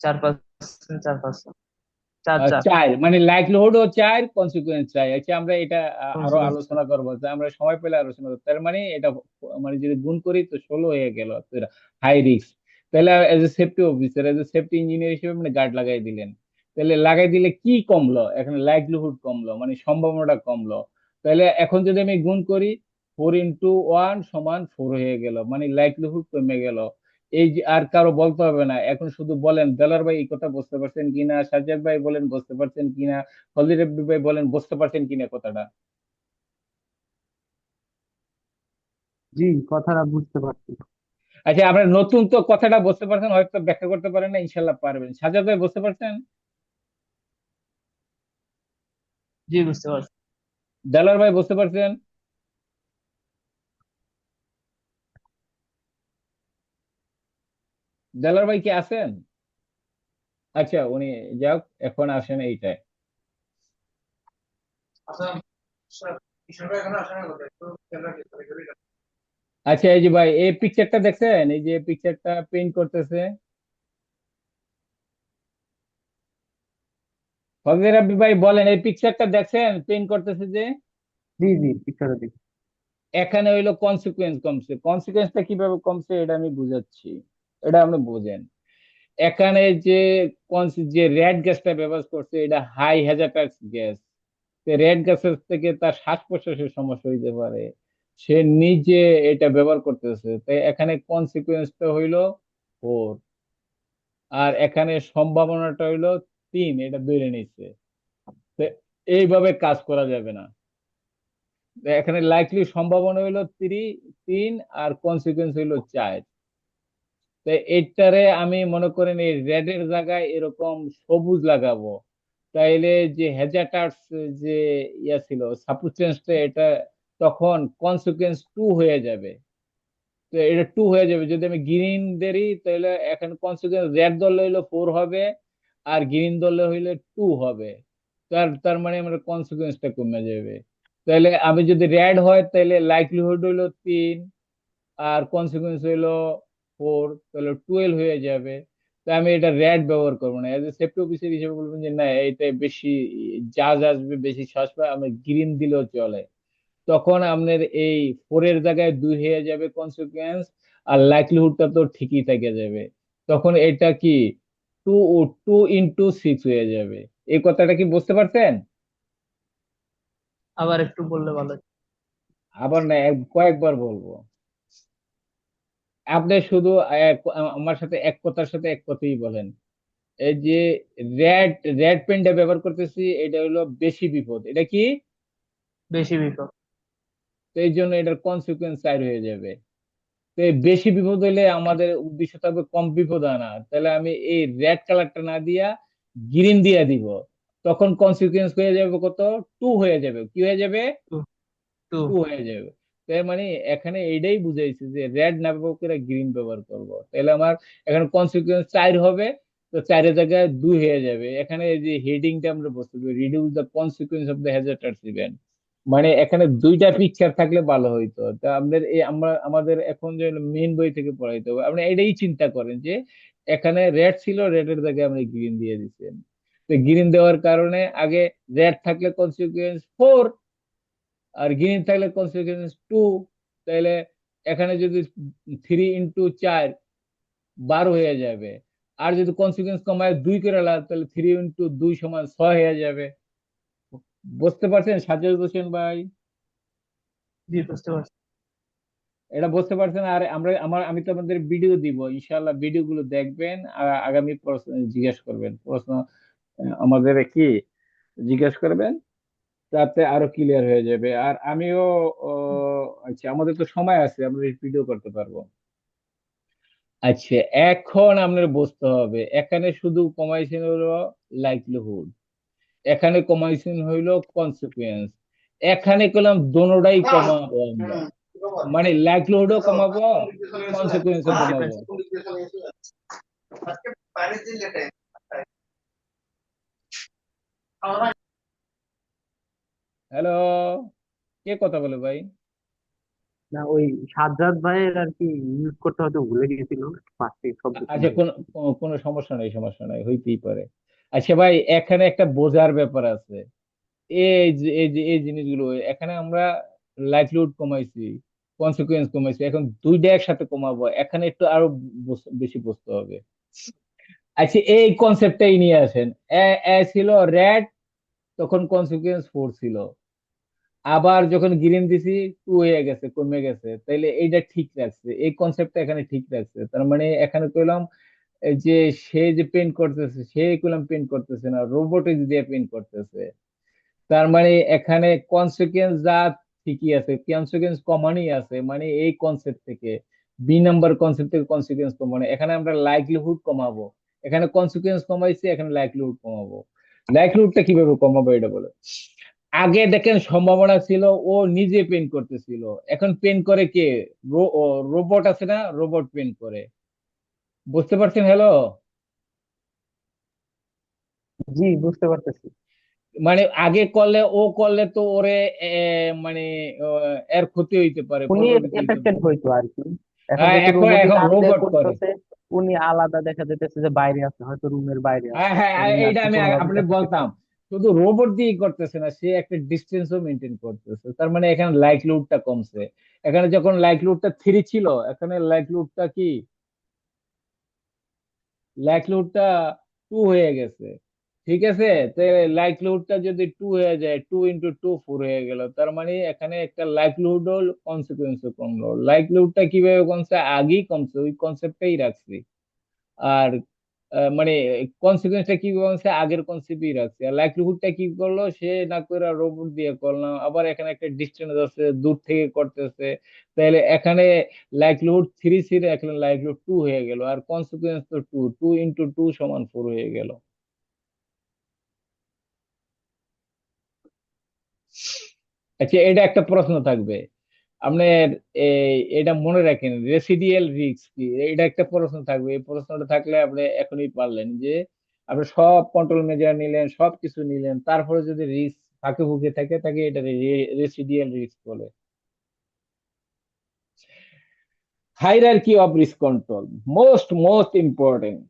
4%, 4%, 4, 4 চার, মানে লাইভলিহুড ও চার, কনসিকুয়েন্স চাই। আচ্ছা, আমরা এটা আরো কনসিকুয়েন্স। আলোচনা করবো, তো আমরা সময় পেলে আলোচনা করবো। তার মানে এটা মানে যদি গুণ করি তো 16 হয়ে গেল, হাই রিস্ক। তাহলে as a safety officer, as a safety engineer হিসেবে মানে গার্ড লাগাই দিলেন। তাহলে লাগাই দিলে কি কমলো, এখানে লাইভলিহুড কমলো, মানে সম্ভাবনাটা কমলো। তাহলে এখন যদি আমি গুণ করি, 4 × 1 সমান 4 হয়ে গেল, মানে লাইভলিহুড কমে গেল। এই যে আর কারো বলতে হবে না, এখন শুধু বলেন দেলার ভাই এই কথা বুঝতে পারছেন কিনা, সাজ্জাদ ভাই বলেন বুঝতে পারছেন কিনা, হলি রাব্বি ভাই বলেন বুঝতে পারছেন কিনা কথাটা। জি, কথাটা বুঝতে পারছি। আচ্ছা, আপনার নতুন তো কথাটা বুঝতে পারছেন, হয়তো ব্যাখ্যা করতে পারেন না, ইনশাল্লাহ পারবেন। সাজ্জাদ ভাই বুঝতে পারছেন? জি, বুঝতে পারছি। দেলার ভাই বুঝতে পারছেন? দেলার ভাই কি আছেন? আচ্ছা, উনি যাক, এখন আসেন এইটায়। আচ্ছা, এই যে ভাই, এই পিকচারটা দেখছেন? এই যে পিকচারটা পেইন্ট করতেছে ফজলে রাব্বি ভাই, বলেন এই পিকচারটা দেখছেন পেইন্ট করতেছে যে? জি জি, পিকচারে দেখি। এখানে হইলো কনসিকুয়েন্স কমছে। কনসিকুয়েন্সটা কিভাবে কমছে এটা আমি বুঝাচ্ছি, এটা আপনি বোঝেন। এখানে যে যে রেড গ্যাসটা ব্যবহার করছে, এটা হাই হ্যাজার্ডাস গ্যাস। রেড গ্যাসের থেকে তার শ্বাস প্রশ্বাসের সমস্যা হইতে পারে, সে নিজে এটা ব্যবহার করতেছে, তাই এখানে কনসিকুয়েন্সটা হইলো 4। আর এখানে সম্ভাবনাটা হইলো 3, এটা ধরে নিচ্ছে। তো এইভাবে কাজ করা যাবে না। তো এখানে লাইকলি সম্ভাবনা হইলো 3, আর কনসিকুয়েন্স হইলো 4। তো এইটারে আমি মনে করেন এই রেড এর জায়গায় এরকম সবুজ লাগাবো, তাইলে যে হ্যাজার্ডাস যে ইয়া ছিল সাবস্টেন্সটা, এটা তখন কনসিকুয়েন্স 2 হয়ে যাবে। তো এটা 2 হয়ে যাবে যদি আমি গ্রিন দেই, তাহলে এখন কনসিকুয়েন্স রেড ধরলে হইলো 4 হবে, আর গ্রিন ধরলে হইলে 2 হবে। তার তার মানে আমার কনসিকুয়েন্সটা কমে যাবে। তাহলে আমি যদি রেড হয় তাহলে লাইকলিহুড হইলো 3, আর কনসিকুয়েন্স হইলো 4, তাহলে 12 হয়ে যাবে। তো আমি এটা রেড ব্যবহার করবো না, এজ এ সেফটি অফিসার হিসেবে বলবেন যে না, এটা বেশি জাজ আসবে, বেশি শ্বাস পায়, আমি গ্রিন দিলেও চলে। তখন আপনার এই 4 এর জায়গায় 2 হয়ে যাবে কনসিকুয়েন্স, আর লাইকলিহুডটা তো ঠিকই থেকে যাবে। তখন এটা কি 2 2 into 6 হয়ে যাবে। এই কথাটা কি বুঝতে পারছেন? আবার একটু বললে ভালো হতো। আবার না, কয়েকবার বলবো। আপনি শুধু আমার সাথে এক কথার সাথে এক কথাই বলেন। এই যে রেড রেড পেনটা ব্যবহার করতেছি, এটা হলো বেশি বিপদ। এটা কি? বেশি বিপদ। তো এই জন্য এটার কনসিকুয়েন্স 4 হয়ে যাবে। তো এই বেশি বিপদ হইলে আমাদের উদ্দেশ্য থাকবে কম বিপদ আনা, তাহলে আমি এই রেড কালারটা না দিয়া গ্রিন দিয়া দিব। তখন কনসিকুয়েন্স হয়ে যাবে কত? 2 হয়ে যাবে। কি হয়ে যাবে? টু টু 2 হয়ে যাবে। তার মানে এখানে এইটাই বুঝাইছে যে রেড না ব্যবহার করে গ্রিন ব্যবহার করব, তাহলে আমার এখানে কনসিকুয়েন্স 4 হবে। তো 4 এর জায়গায় 2 হয়ে যাবে। এখানে এই যে হেডিংটা আমরা বসতে পারি, reduce the consequence of the hazardous event. মানে এখানে দুইটা পিকচার থাকলে ভালো হইতো। তা আমাদের এই আমাদের এখন যে মেইন বই থেকে পড়াইতে হবে, আপনি এটাই চিন্তা করেন যে এখানে রেড ছিল, রেড এর জায়গায় আপনি গ্রিন দিয়ে দিচ্ছেন। তো গ্রিন দেওয়ার কারণে আগে রেড থাকলে কনসিকুয়েন্স 4, আর গ্রিন থাকলে কনসিকুয়েন্স 2। তাহলে এখানে যদি 3 into 4 12 হয়ে যাবে। আর যদি কনসিকুয়েন্স কমায় 2 করে তাহলে 3 into 2 সমান 6 হয়ে যাবে। বুঝতে পারছেন সাজ্জাদ হোসেন ভাই? জি, বুঝতে পারছি। এটা বুঝতে পারছেন? আর আমি তো আমাদের ভিডিও দিব, ইনশাআল্লাহ ভিডিও গুলো দেখবেন, আর আগামী প্রশ্ন জিজ্ঞেস করবেন, প্রশ্ন আমাদের কি জিজ্ঞেস করবেন, তাতে আরো ক্লিয়ার হয়ে যাবে। আর আমিও ও, আচ্ছা, আমাদের তো সময় আছে, আমরা ভিডিও করতে পারবো। আচ্ছা, এখন আপনার বুঝতে হবে এখানে শুধু কমাইছেন হলো লাইকলিহুড, এখানে কমাইছেন হইলো কনসিকুয়েন্স। এখানে করলাম দোনোটাই কমাবো আমরা, মানে লাইকলিহুডও কমাবো, কনসিকুয়েন্সও কমাবো। হ্যালো, কে কথা বলে ভাই? না, ওই সাজ্জাদ ভাইয়ের আর কি ইউজ করতে হয়তো ভুলে গেছিল, ফার্স্টে শব্দ ছিল আচ্ছা, আর কোন কি। কোনো সমস্যা নাই, সমস্যা নাই, হইতেই পারে। আচ্ছা ভাই, এখানে একটা বোঝার ব্যাপার আছে। এই জিনিসগুলো এখানে আমরা লাইভলিহুড কমাইছি, কনসিকুয়েন্স কমাইছি, এখন দুইটা একসাথে কমাবো, এখানে একটু আরো বেশি বুঝতে হবে। আচ্ছা, এই কনসেপ্টটাই নিয়ে আসেন। এ এ ছিল রেড, তখন কনসিকুয়েন্স 4 ছিল। আবার যখন গ্রিন দিছি 2 হয়ে গেছে, কমে গেছে, তাইলে এইটা ঠিক রাখছে, এই কনসেপ্টটা এখানে ঠিক রাখছে। তার মানে এখানে কইলাম এই যে সে যে পেন্ট করতেছে, সে কইলাম পেন্ট করতেছে না, রোবটে দিয়ে পেন্ট করতেছে। তার মানে এখানে কনসিকুয়েন্স যা ঠিকই আছে, কনসিকুয়েন্স কমানই আছে, মানে এই কনসেপ্ট থেকে, বি নাম্বার কনসেপ্ট থেকে কনসিকুয়েন্স কমানো, এখানে আমরা লাইকলিহুড কমাবো। এখানে কনসিকুয়েন্স কমাইছি, এখানে লাইকলিহুড কমাবো। লাইকলিহুডটা কিভাবে কমাবো এটা বলে। আগে দেখেন সম্ভাবনা ছিল ও নিজে পেন করতেছিল, এখন পেন করে কে? রোবট আছে না, রোবট পেন করে। বুঝতে পারছেন? হ্যালো, জি, বুঝতে পারতেছি। মানে আগে করলে ও করলে তো ওরে মানে এর ক্ষতি হইতে পারে, উনি প্রভাবিত হইতে এফেক্টেড পারে। হইতো আর কি। এখন হ্যাঁ, যেহেতু এখন রোবটই এখন নাম দিয়ে রোবট করে। করতেছে, উনি আলাদা দেখা যেতেছে যে বাইরে আছে, হয়তো রুমের বাইরে হ্যাঁ আছে, হ্যাঁ, উনি আর এইটা কি আমি কোনোভাবে আপনি এফেক্টেড বলতাম, হবে। শুধু রোবট দিয়ে করতেছে না, সে একটা ডিস্টেন্সও মেনটেন করতেছে, তার মানে এখানে লাইকলিহুডটা কমছে। এখানে যখন লাইকলিহুডটা 3 ছিল, এখানে লাইকলিহুডটা কি, লাইকলিহুডটা 2 হয়ে গেছে। ঠিক আছে, তো লাইকলিহুডটা যদি 2 হয়ে যায়, 2 × 2 4 হয়ে গেল, তার মানে এখানে একটা লাইকলিহুড কনসিকুয়েন্স কমলো। লাইকলিহুডটা কিভাবে কমছে, আগেই কমছে, ওই কনসেপ্টটাই রাখছি। আর মানে কনসিকুয়েন্সটা কি বলছে, আগের কনসেপ্টই রাখছে। আর লাইভলিহুডটা কি করলো, সে না করে রোবট দিয়ে করলাম, আবার এখানে একটা ডিস্টেন্স আছে, দূর থেকে করতেছে। তাহলে এখানে লাইভলিহুড 3 ছিল, এখানে লাইভলিহুড 2 হয়ে গেল, আর কনসিকুয়েন্স তো 2, 2 × 2 = 4 হয়ে গেল। আচ্ছা, এটা একটা প্রশ্ন থাকবে আপনার, এটা মনে রাখেন, রেসিডিয়াল রিস্ক কি, এটা একটা প্রশ্ন থাকবে। এই প্রশ্নটা থাকলে আপনি এখনই পারলেন যে আপনি সব কন্ট্রোল মেজার নিলেন, সব কিছু নিলেন, তারপরে যদি রিস্ক ফাঁকে ফুঁকে থাকে, তাকে এটা রেসিডিয়াল রিস্ক বলে। Hierarchy of risk control, most most important.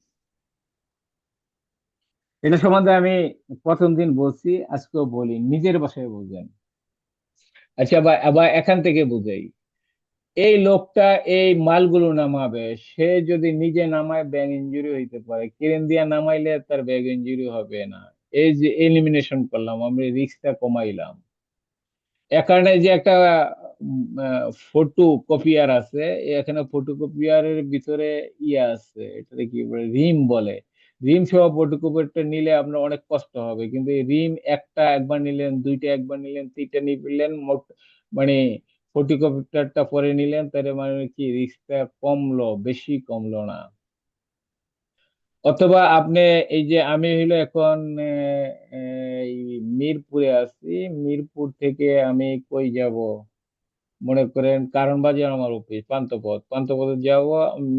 এটা সম্বন্ধে আমি প্রথম দিন বলছি, আজকেও বলি, নিজের ভাষায় বুঝেন। আচ্ছা, আবার আবার এখান থেকে বুঝাই। এই লোকটা এই মালগুলো নামাবে, সে যদি নিজে নামায় ব্যাগ ইনজুরি হইতে পারে, ক্রেন দিয়ে নামাইলে তার ব্যাগ ইনজুরি হবে না। এই যে এলিমিনেশন করলাম, আমরা রিস্কটা কমাইলাম। এখানে যে একটা ফটো কপিয়ার আছে, এখানে ফটো কপিয়ারের ভিতরে ইয়ে আছে, এটা কি বলে, রিম বলে। রিম সহ ফটো কপিয়ারটা নিলে আপনার অনেক কষ্ট হবে, কিন্তু এই রিম একটা একবার নিলেন, দুইটা একবার নিলেন, তিনটা নিলেন, মোট মানে ফটো কপিয়ারটা পরে নিলেন, তাহলে মানে কি রিস্কটা কমলো, বেশি কমলো না। অথবা আপনি, এই যে আমি হইলো এখন এই মিরপুরে আছি, মিরপুর থেকে আমি কই যাব, মনে করেন কারণ বাজার আমার অফিস, পান্থপথ, পান্থপথে যাব,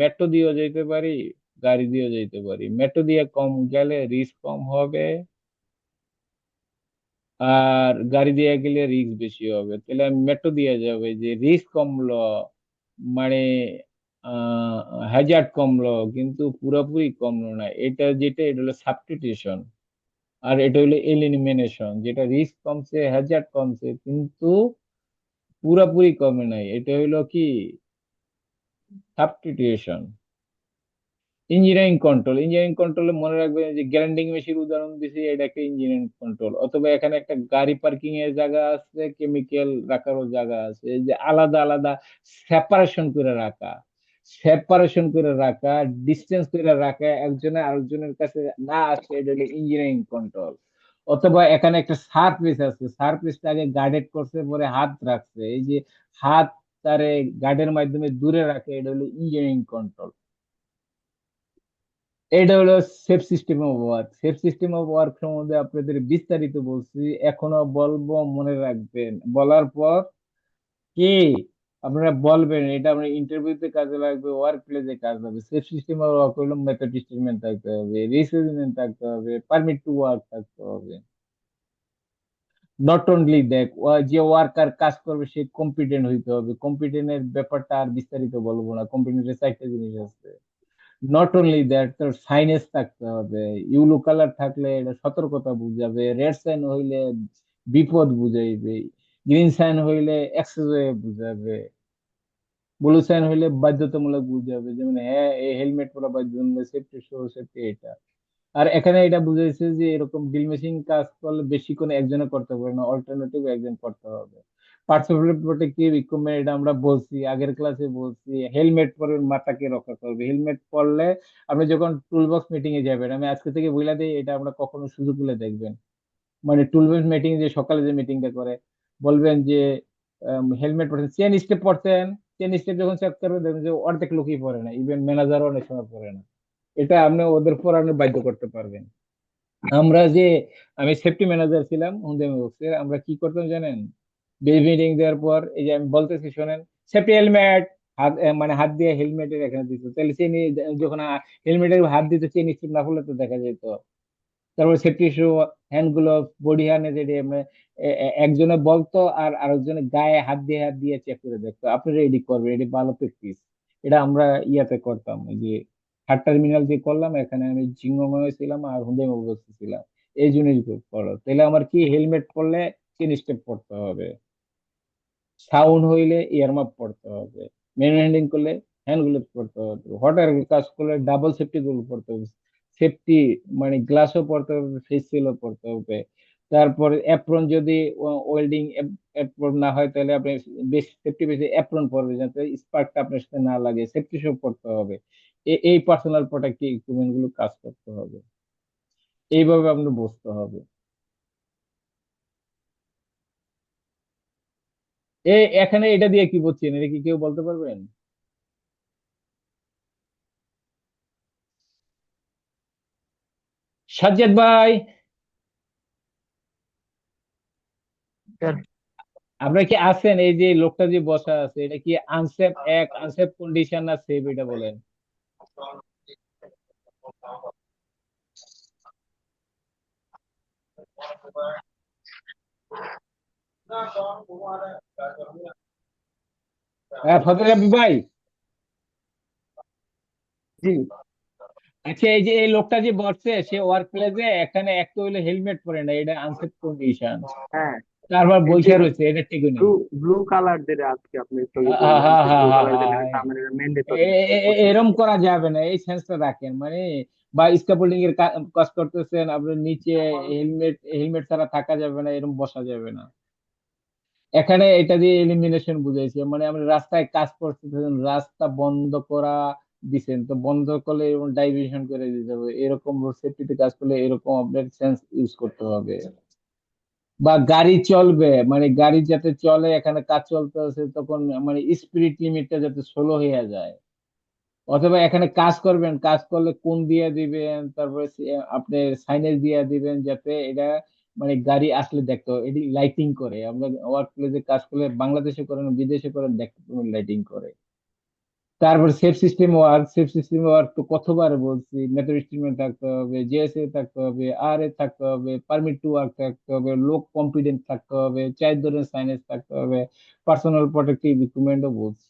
মেট্রো দিয়েও যেতে পারি, গাড়ি দিয়েও যেতে পারি। মেট্রো দিয়ে কম গেলে রিস্ক কম হবে, আর গাড়ি দিয়ে গেলে রিস্ক বেশি হবে। তাহলে আমি মেট্রো দিয়ে যাবে, যে রিস্ক কমলো, মানে হ্যাজার্ড কমলো, কিন্তু পুরোপুরি কমলো না। এটা যেটা, এটা হলো সাবস্টিটিউশন। আর এটা হলো এলিমিনেশন, যেটা রিস্ক কমছে, হ্যাজার্ড কমছে, কিন্তু পুরোপুরি কমে নাই, এটা হইলো কি সাবস্টিটিউশন। ইঞ্জিনিয়ারিং কন্ট্রোল, ইঞ্জিনিয়ারিং কন্ট্রোলে মনে রাখবেন যে গ্যারান্ডিং মেশিন উদাহরণ দিছি, এটা একটা ইঞ্জিনিয়ারিং কন্ট্রোল। অথবা এখানে একটা গাড়ি পার্কিং এর জায়গা আছে, কেমিক্যাল রাখারও জায়গা আছে, এই যে আলাদা আলাদা সেপারেশন করে রাখা, সেপারেশন করে রাখা, ডিস্টেন্স করে রাখা, একজনের আরেকজনের কাছে না আসে, এটা হলো ইঞ্জিনিয়ারিং কন্ট্রোল। অথবা এখানে একটা সারফেস আছে, সারফেসটা আগে গার্ডেড করছে, পরে হাত রাখছে, এই যে হাত তারে গার্ডের মাধ্যমে দূরে রাখে, এটা হলো ইঞ্জিনিয়ারিং কন্ট্রোল। এটা হলো safe system of work. Safe system of work সম্বন্ধে আপনাদের বিস্তারিত বলছি, এখনো বলবো, মনে রাখবেন। বলার পর কি আপনারা বলবেন, এটা আপনার ইন্টারভিউতে কাজে লাগবে, ওয়ার্ক প্লেসে কাজে লাগবে। সেফ সিস্টেম অফ ওয়ার্ক হলো মেথড স্টেটমেন্ট থাকতে হবে, রিস্ক থাকতে হবে, পারমিট টু ওয়ার্ক থাকতে হবে। নট অনলি দেখ, যে ওয়ার্কার কাজ করবে সে কম্পিটেন্ট হইতে হবে। কম্পিটেন্টের ব্যাপারটা আর বিস্তারিত বলবো না, কম্পিটেন্টের চারটা জিনিস আছে। নট অনলি দ্যাট, তোর সাইনেজ থাকতে হবে। ইউলো কালার থাকলে এটা সতর্কতা বুঝাবে, রেড সাইন হইলে বিপদ বুঝাইবে, গ্রিন সাইন হইলে এক্সেস বুঝাবে, ব্লু সাইন হইলে বাধ্যতামূলক বুঝাবে, যেমন হ্যাঁ এই হেলমেট পরা বাধ্যতামূলক, সেফটি শো, সেফটি এটা। আর এখানে এটা বুঝাইছে যে এরকম ড্রিল মেশিন কাজ করলে বেশি কোনো একজনে করতে পারে না, অল্টারনেটিভ একজন করতে হবে। পার্সোনাল প্রোটেক্টিভ ইকুইপমেন্ট, এটা আমরা বলছি, আগের ক্লাসে বলছি। হেলমেট পরে মাথাকে রক্ষা করবে, হেলমেট পরলে আপনি যখন টুল বক্স মিটিং এ যাবেন, আমি আজকে থেকে বলে দিই, এটা আমরা কখনো সুযোগ পেলে দেখবেন। মানে টুল বক্স মিটিং, যে সকালে যে মিটিংটা করে, বলবেন যে হেলমেট পরছেন, চেন স্টেপ পরছেন, চেন স্টেপ যখন চেক করবেন দেখবেন যে অর্ধেক লোকই পরে না, ইভেন ম্যানেজারও অনেক সময় পরে না। এটা আপনি ওদের পরানো বাধ্য করতে পারবেন। আমরা যে, আমি সেফটি ম্যানেজার ছিলাম হোন্ডা বক্সের, আমরা কি করতাম জানেন? বেজ মিটিং দেওয়ার পর এই যে আমি বলতেছি শোনেন, সেফটি হেলমেট, হাত মানে হাত দিয়ে হেলমেটের এখানে দিত, তাহলে চেন যখন হেলমেটের হাত দিত চেন স্ট্রিপ না খুললে তো দেখা যেত। তারপর সেফটি শু, হ্যান্ড গ্লোভস, বডি হার্নেস, এটি একজনে বলতো আর আরেকজনে গায়ে হাত দিয়ে চেক করে দেখতো। আপনারা এডি করবেন, এটি ভালো প্র্যাকটিস। এটা আমরা ইয়াতে করতাম, ওই যে থার্ড টার্মিনাল যে করলাম, এখানে আমি জিঙ্গময় ছিলাম আর হুন্দাই মবস্ত ছিলাম। এই জিনিসগুলো করো, তাহলে আমার কি হেলমেট পরলে চেন স্টেপ পড়তে হবে, সাউন্ড হইলে ইয়ারমাপ পড়তে হবে, ম্যানুয়াল হ্যান্ডলিং করলে হ্যান্ড গ্লোভস পড়তে হবে, হঠাৎ কাজ করলে ডাবল সেফটি গুলো পড়তে হবে, সেফটি মানে গ্লাসও পড়তে হবে, ফেস শিল্ডও পড়তে হবে। তারপর অ্যাপ্রন যদি ওয়েল্ডিং অ্যাপ্রন না হয় তাহলে আপনি বেশ সেফটি বেশি অ্যাপ্রন পরবে যাতে স্পার্কটা আপনার সাথে না লাগে, সেফটি সব পড়তে হবে। এই পার্সোনাল প্রোটেক্টিভ ইকুইপমেন্ট গুলো কাজ করতে হবে, এইভাবে আপনার বুঝতে হবে। এখানে এটা দিয়ে কি বুঝছেন, এটা কি কেউ বলতে পারবেন? সাজ্জাদ ভাই, স্যার, আপনারা কি আছেন? এই যে লোকটা যে বসা আছে, এটা কি আনসেফ আনসেফ কন্ডিশন না সেফ, এটা বলেন। হ্যাঁ, ফজল রাব্বি ভাই। জি। আচ্ছা, এই যে এই লোকটা যে বসছে, সে ওয়ার্ক প্লেসে এখানে একটা হইলে হেলমেট পরে না, এটা আনসেফ কন্ডিশন। হ্যাঁ, তারপর এই যে বৈশা রয়েছে, এটা ঠিক ব্লু নেই। ব্লু কালার যেটা আজকে আপনি একটু আগে হ্যাঁ বললেন হ্যাঁ যে হ্যাঁ ব্লু হ্যাঁ কালার যে হ্যাঁ, লেখাটা আমার ম্যান্ডেটরি এরম করা যাবে না, এই সেন্সটা রাখেন মানে। বা স্ক্যাফোল্ডিং এর কাজ করতেছেন, আপনার নিচে হেলমেট ছাড়া থাকা যাবে না, এরকম বসা যাবে না। এখানে এটা দিয়ে এলিমিনেশন বুঝাইছে, মানে আমরা রাস্তায় কাজ করতে ধরুন, রাস্তা বন্ধ করা দিছেন, তো বন্ধ করলে এরকম ডাইভিশন করে দিতে হবে, এরকম রোড সেফটিতে কাজ করলে এরকম আপনার সেন্স ইউজ করতে হবে। বা গাড়ি চলবে, মানে গাড়ি যাতে চলে, এখানে কাজ চলতে আছে তখন মানে স্পিড লিমিটটা যাতে স্লো হয়ে যায়। অথবা এখানে কাজ করবেন, কাজ করলে কোন দিয়ে দিবেন, তারপরে আপনি সাইনেজ দিয়ে দিবেন যাতে এটা মানে গাড়ি আসলে দেখতে হবে, এটি লাইটিং করে। আমরা ওয়ার্ক প্লেসে কাজ করলে বাংলাদেশে করেন বিদেশে করেন দেখতে পাবেন লাইটিং করে। তারপর সেফ সিস্টেম ওয়ার্ক তো কতবার বলছি, মেথড স্টেটমেন্ট থাকতে হবে, জেএসএ থাকতে হবে, আর এ থাকতে হবে, পারমিট টু ওয়ার্ক থাকতে হবে, লোক কম্পিটেন্ট থাকতে হবে, চার ধরনের সাইনেজ থাকতে হবে, পার্সোনাল প্রোটেক্টিভ ইকুইপমেন্টও বলছি।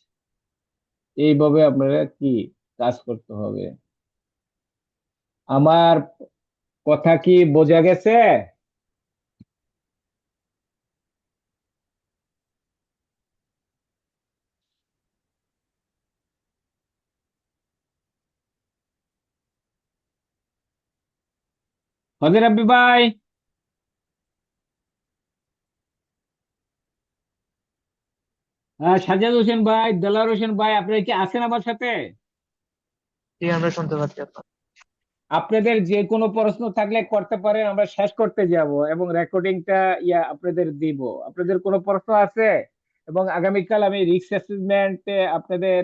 এইভাবে আপনারা কি কাজ করতে হবে। আমার কথা কি বোঝা গেছে? হজর রাব্বি ভাই, সাজ্জাদ হোসেন ভাই, দেলার হোসেন ভাই, আপনারা কি আছেন আমার সাথে? জি, আমরা শুনতে পাচ্ছি আপনার। আপনাদের যে কোনো প্রশ্ন থাকলে করতে পারেন, আমরা শেষ করতে যাব এবং রেকর্ডিংটা আপনাদের দিব। আপনাদের কোনো প্রশ্ন আছে? এবং আগামীকাল আমি রিস্ক অ্যাসেসমেন্ট আপনাদের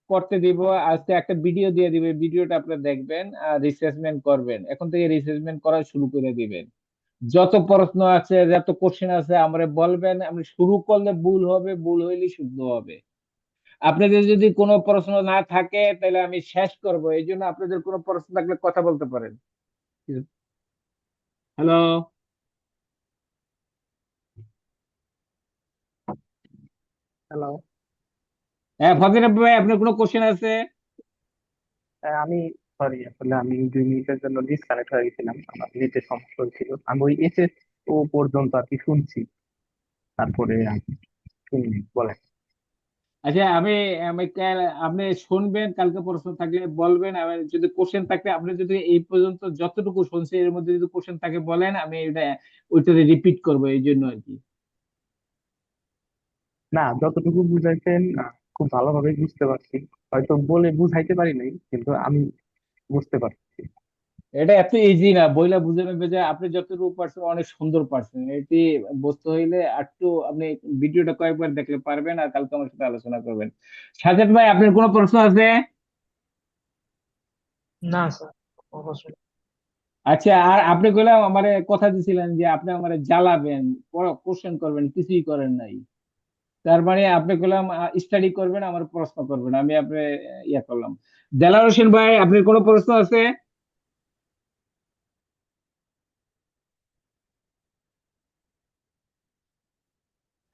করতে দিব। আজকে একটা ভিডিও দিয়ে দিবে, ভিডিওটা আপনারা দেখবেন আর রিস্ক অ্যাসেসমেন্ট করবেন, এখন থেকে রিস্ক অ্যাসেসমেন্ট করা শুরু করে দিবেন। যত প্রশ্ন আছে, যত কোশ্চেন আছে আমরা বলবেন, আমি শুরু করলে ভুল হবে, ভুল হইলে শুদ্ধ হবে। আপনাদের যদি কোনো প্রশ্ন না থাকে তাহলে আমি শেষ করব, এই জন্য আপনাদের কোনো প্রশ্ন থাকলে কথা বলতে পারেন। হ্যালো। হ্যালো। হ্যাঁ, ফজর রাব্বি ভাই, আপনার কোনো কোশ্চেন আছে? আমি সরি, আসলে আমি 2 মিনিটের জন্য ডিসকানেক্ট হয়ে গেছিলাম, আমার নেটের সমস্যা হচ্ছিল। আমি ওই এসএস ও পর্যন্ত আর কি শুনছি, তারপরে আমি শুনিনি। বলেন। আচ্ছা, আমি আমি আপনি শুনবেন, কালকে প্রশ্ন থাকলে বলবেন, আর যদি কোশ্চেন থাকে, আপনি যদি এই পর্যন্ত যতটুকু শুনছেন এর মধ্যে যদি কোশ্চেন থাকে বলেন, আমি এটা ওইটা রিপিট করবো, এই জন্য আর কি। না, যতটুকু বুঝাইছেন খুব ভালোভাবে বুঝতে পারছি। হয়তো বলে বুঝাইতে পারি নাই, কিন্তু আমি বুঝতে পারছি। এটা এত ইজি না, বইলা বুঝে নেবে যে আপনি যতটুকু পারছেন অনেক সুন্দর পারছেন, এটি বুঝতে হইলে একটু আপনি ভিডিওটা কয়েকবার দেখলে পারবেন, আর কালকে আমার সাথে আলোচনা করবেন। সাজাদ ভাই, আপনার কোনো প্রশ্ন আছে? না স্যার, অবশ্যই। আচ্ছা, আর আপনি কইলাম আমারে কথা দিছিলেন যে আপনি আমারে জ্বালাবেন, কোশ্চেন করবেন, কিছুই করেন নাই। তার মানে আপনি করলাম স্টাডি করবেন, আমার প্রশ্ন করবেন, আমি আপনি ইয়া করলাম। দেলাওয়ার হোসেন ভাই, আপনার কোনো প্রশ্ন আছে?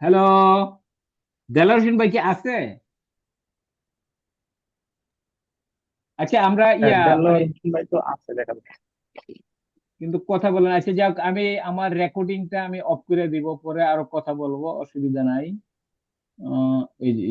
হ্যালো, দেলাওয়ার হোসেন ভাই কি আছে? আচ্ছা আমরা হ্যাঁ, ইয়া মানে দেলোয়ার হোসেন ভাই তো আছে দেখা যায়। কিন্তু কথা বলেন। আচ্ছা যাক, আমি আমার রেকর্ডিংটা আমি অফ করে দিব, পরে আরো কথা বলবো, অসুবিধা নাই। এই যে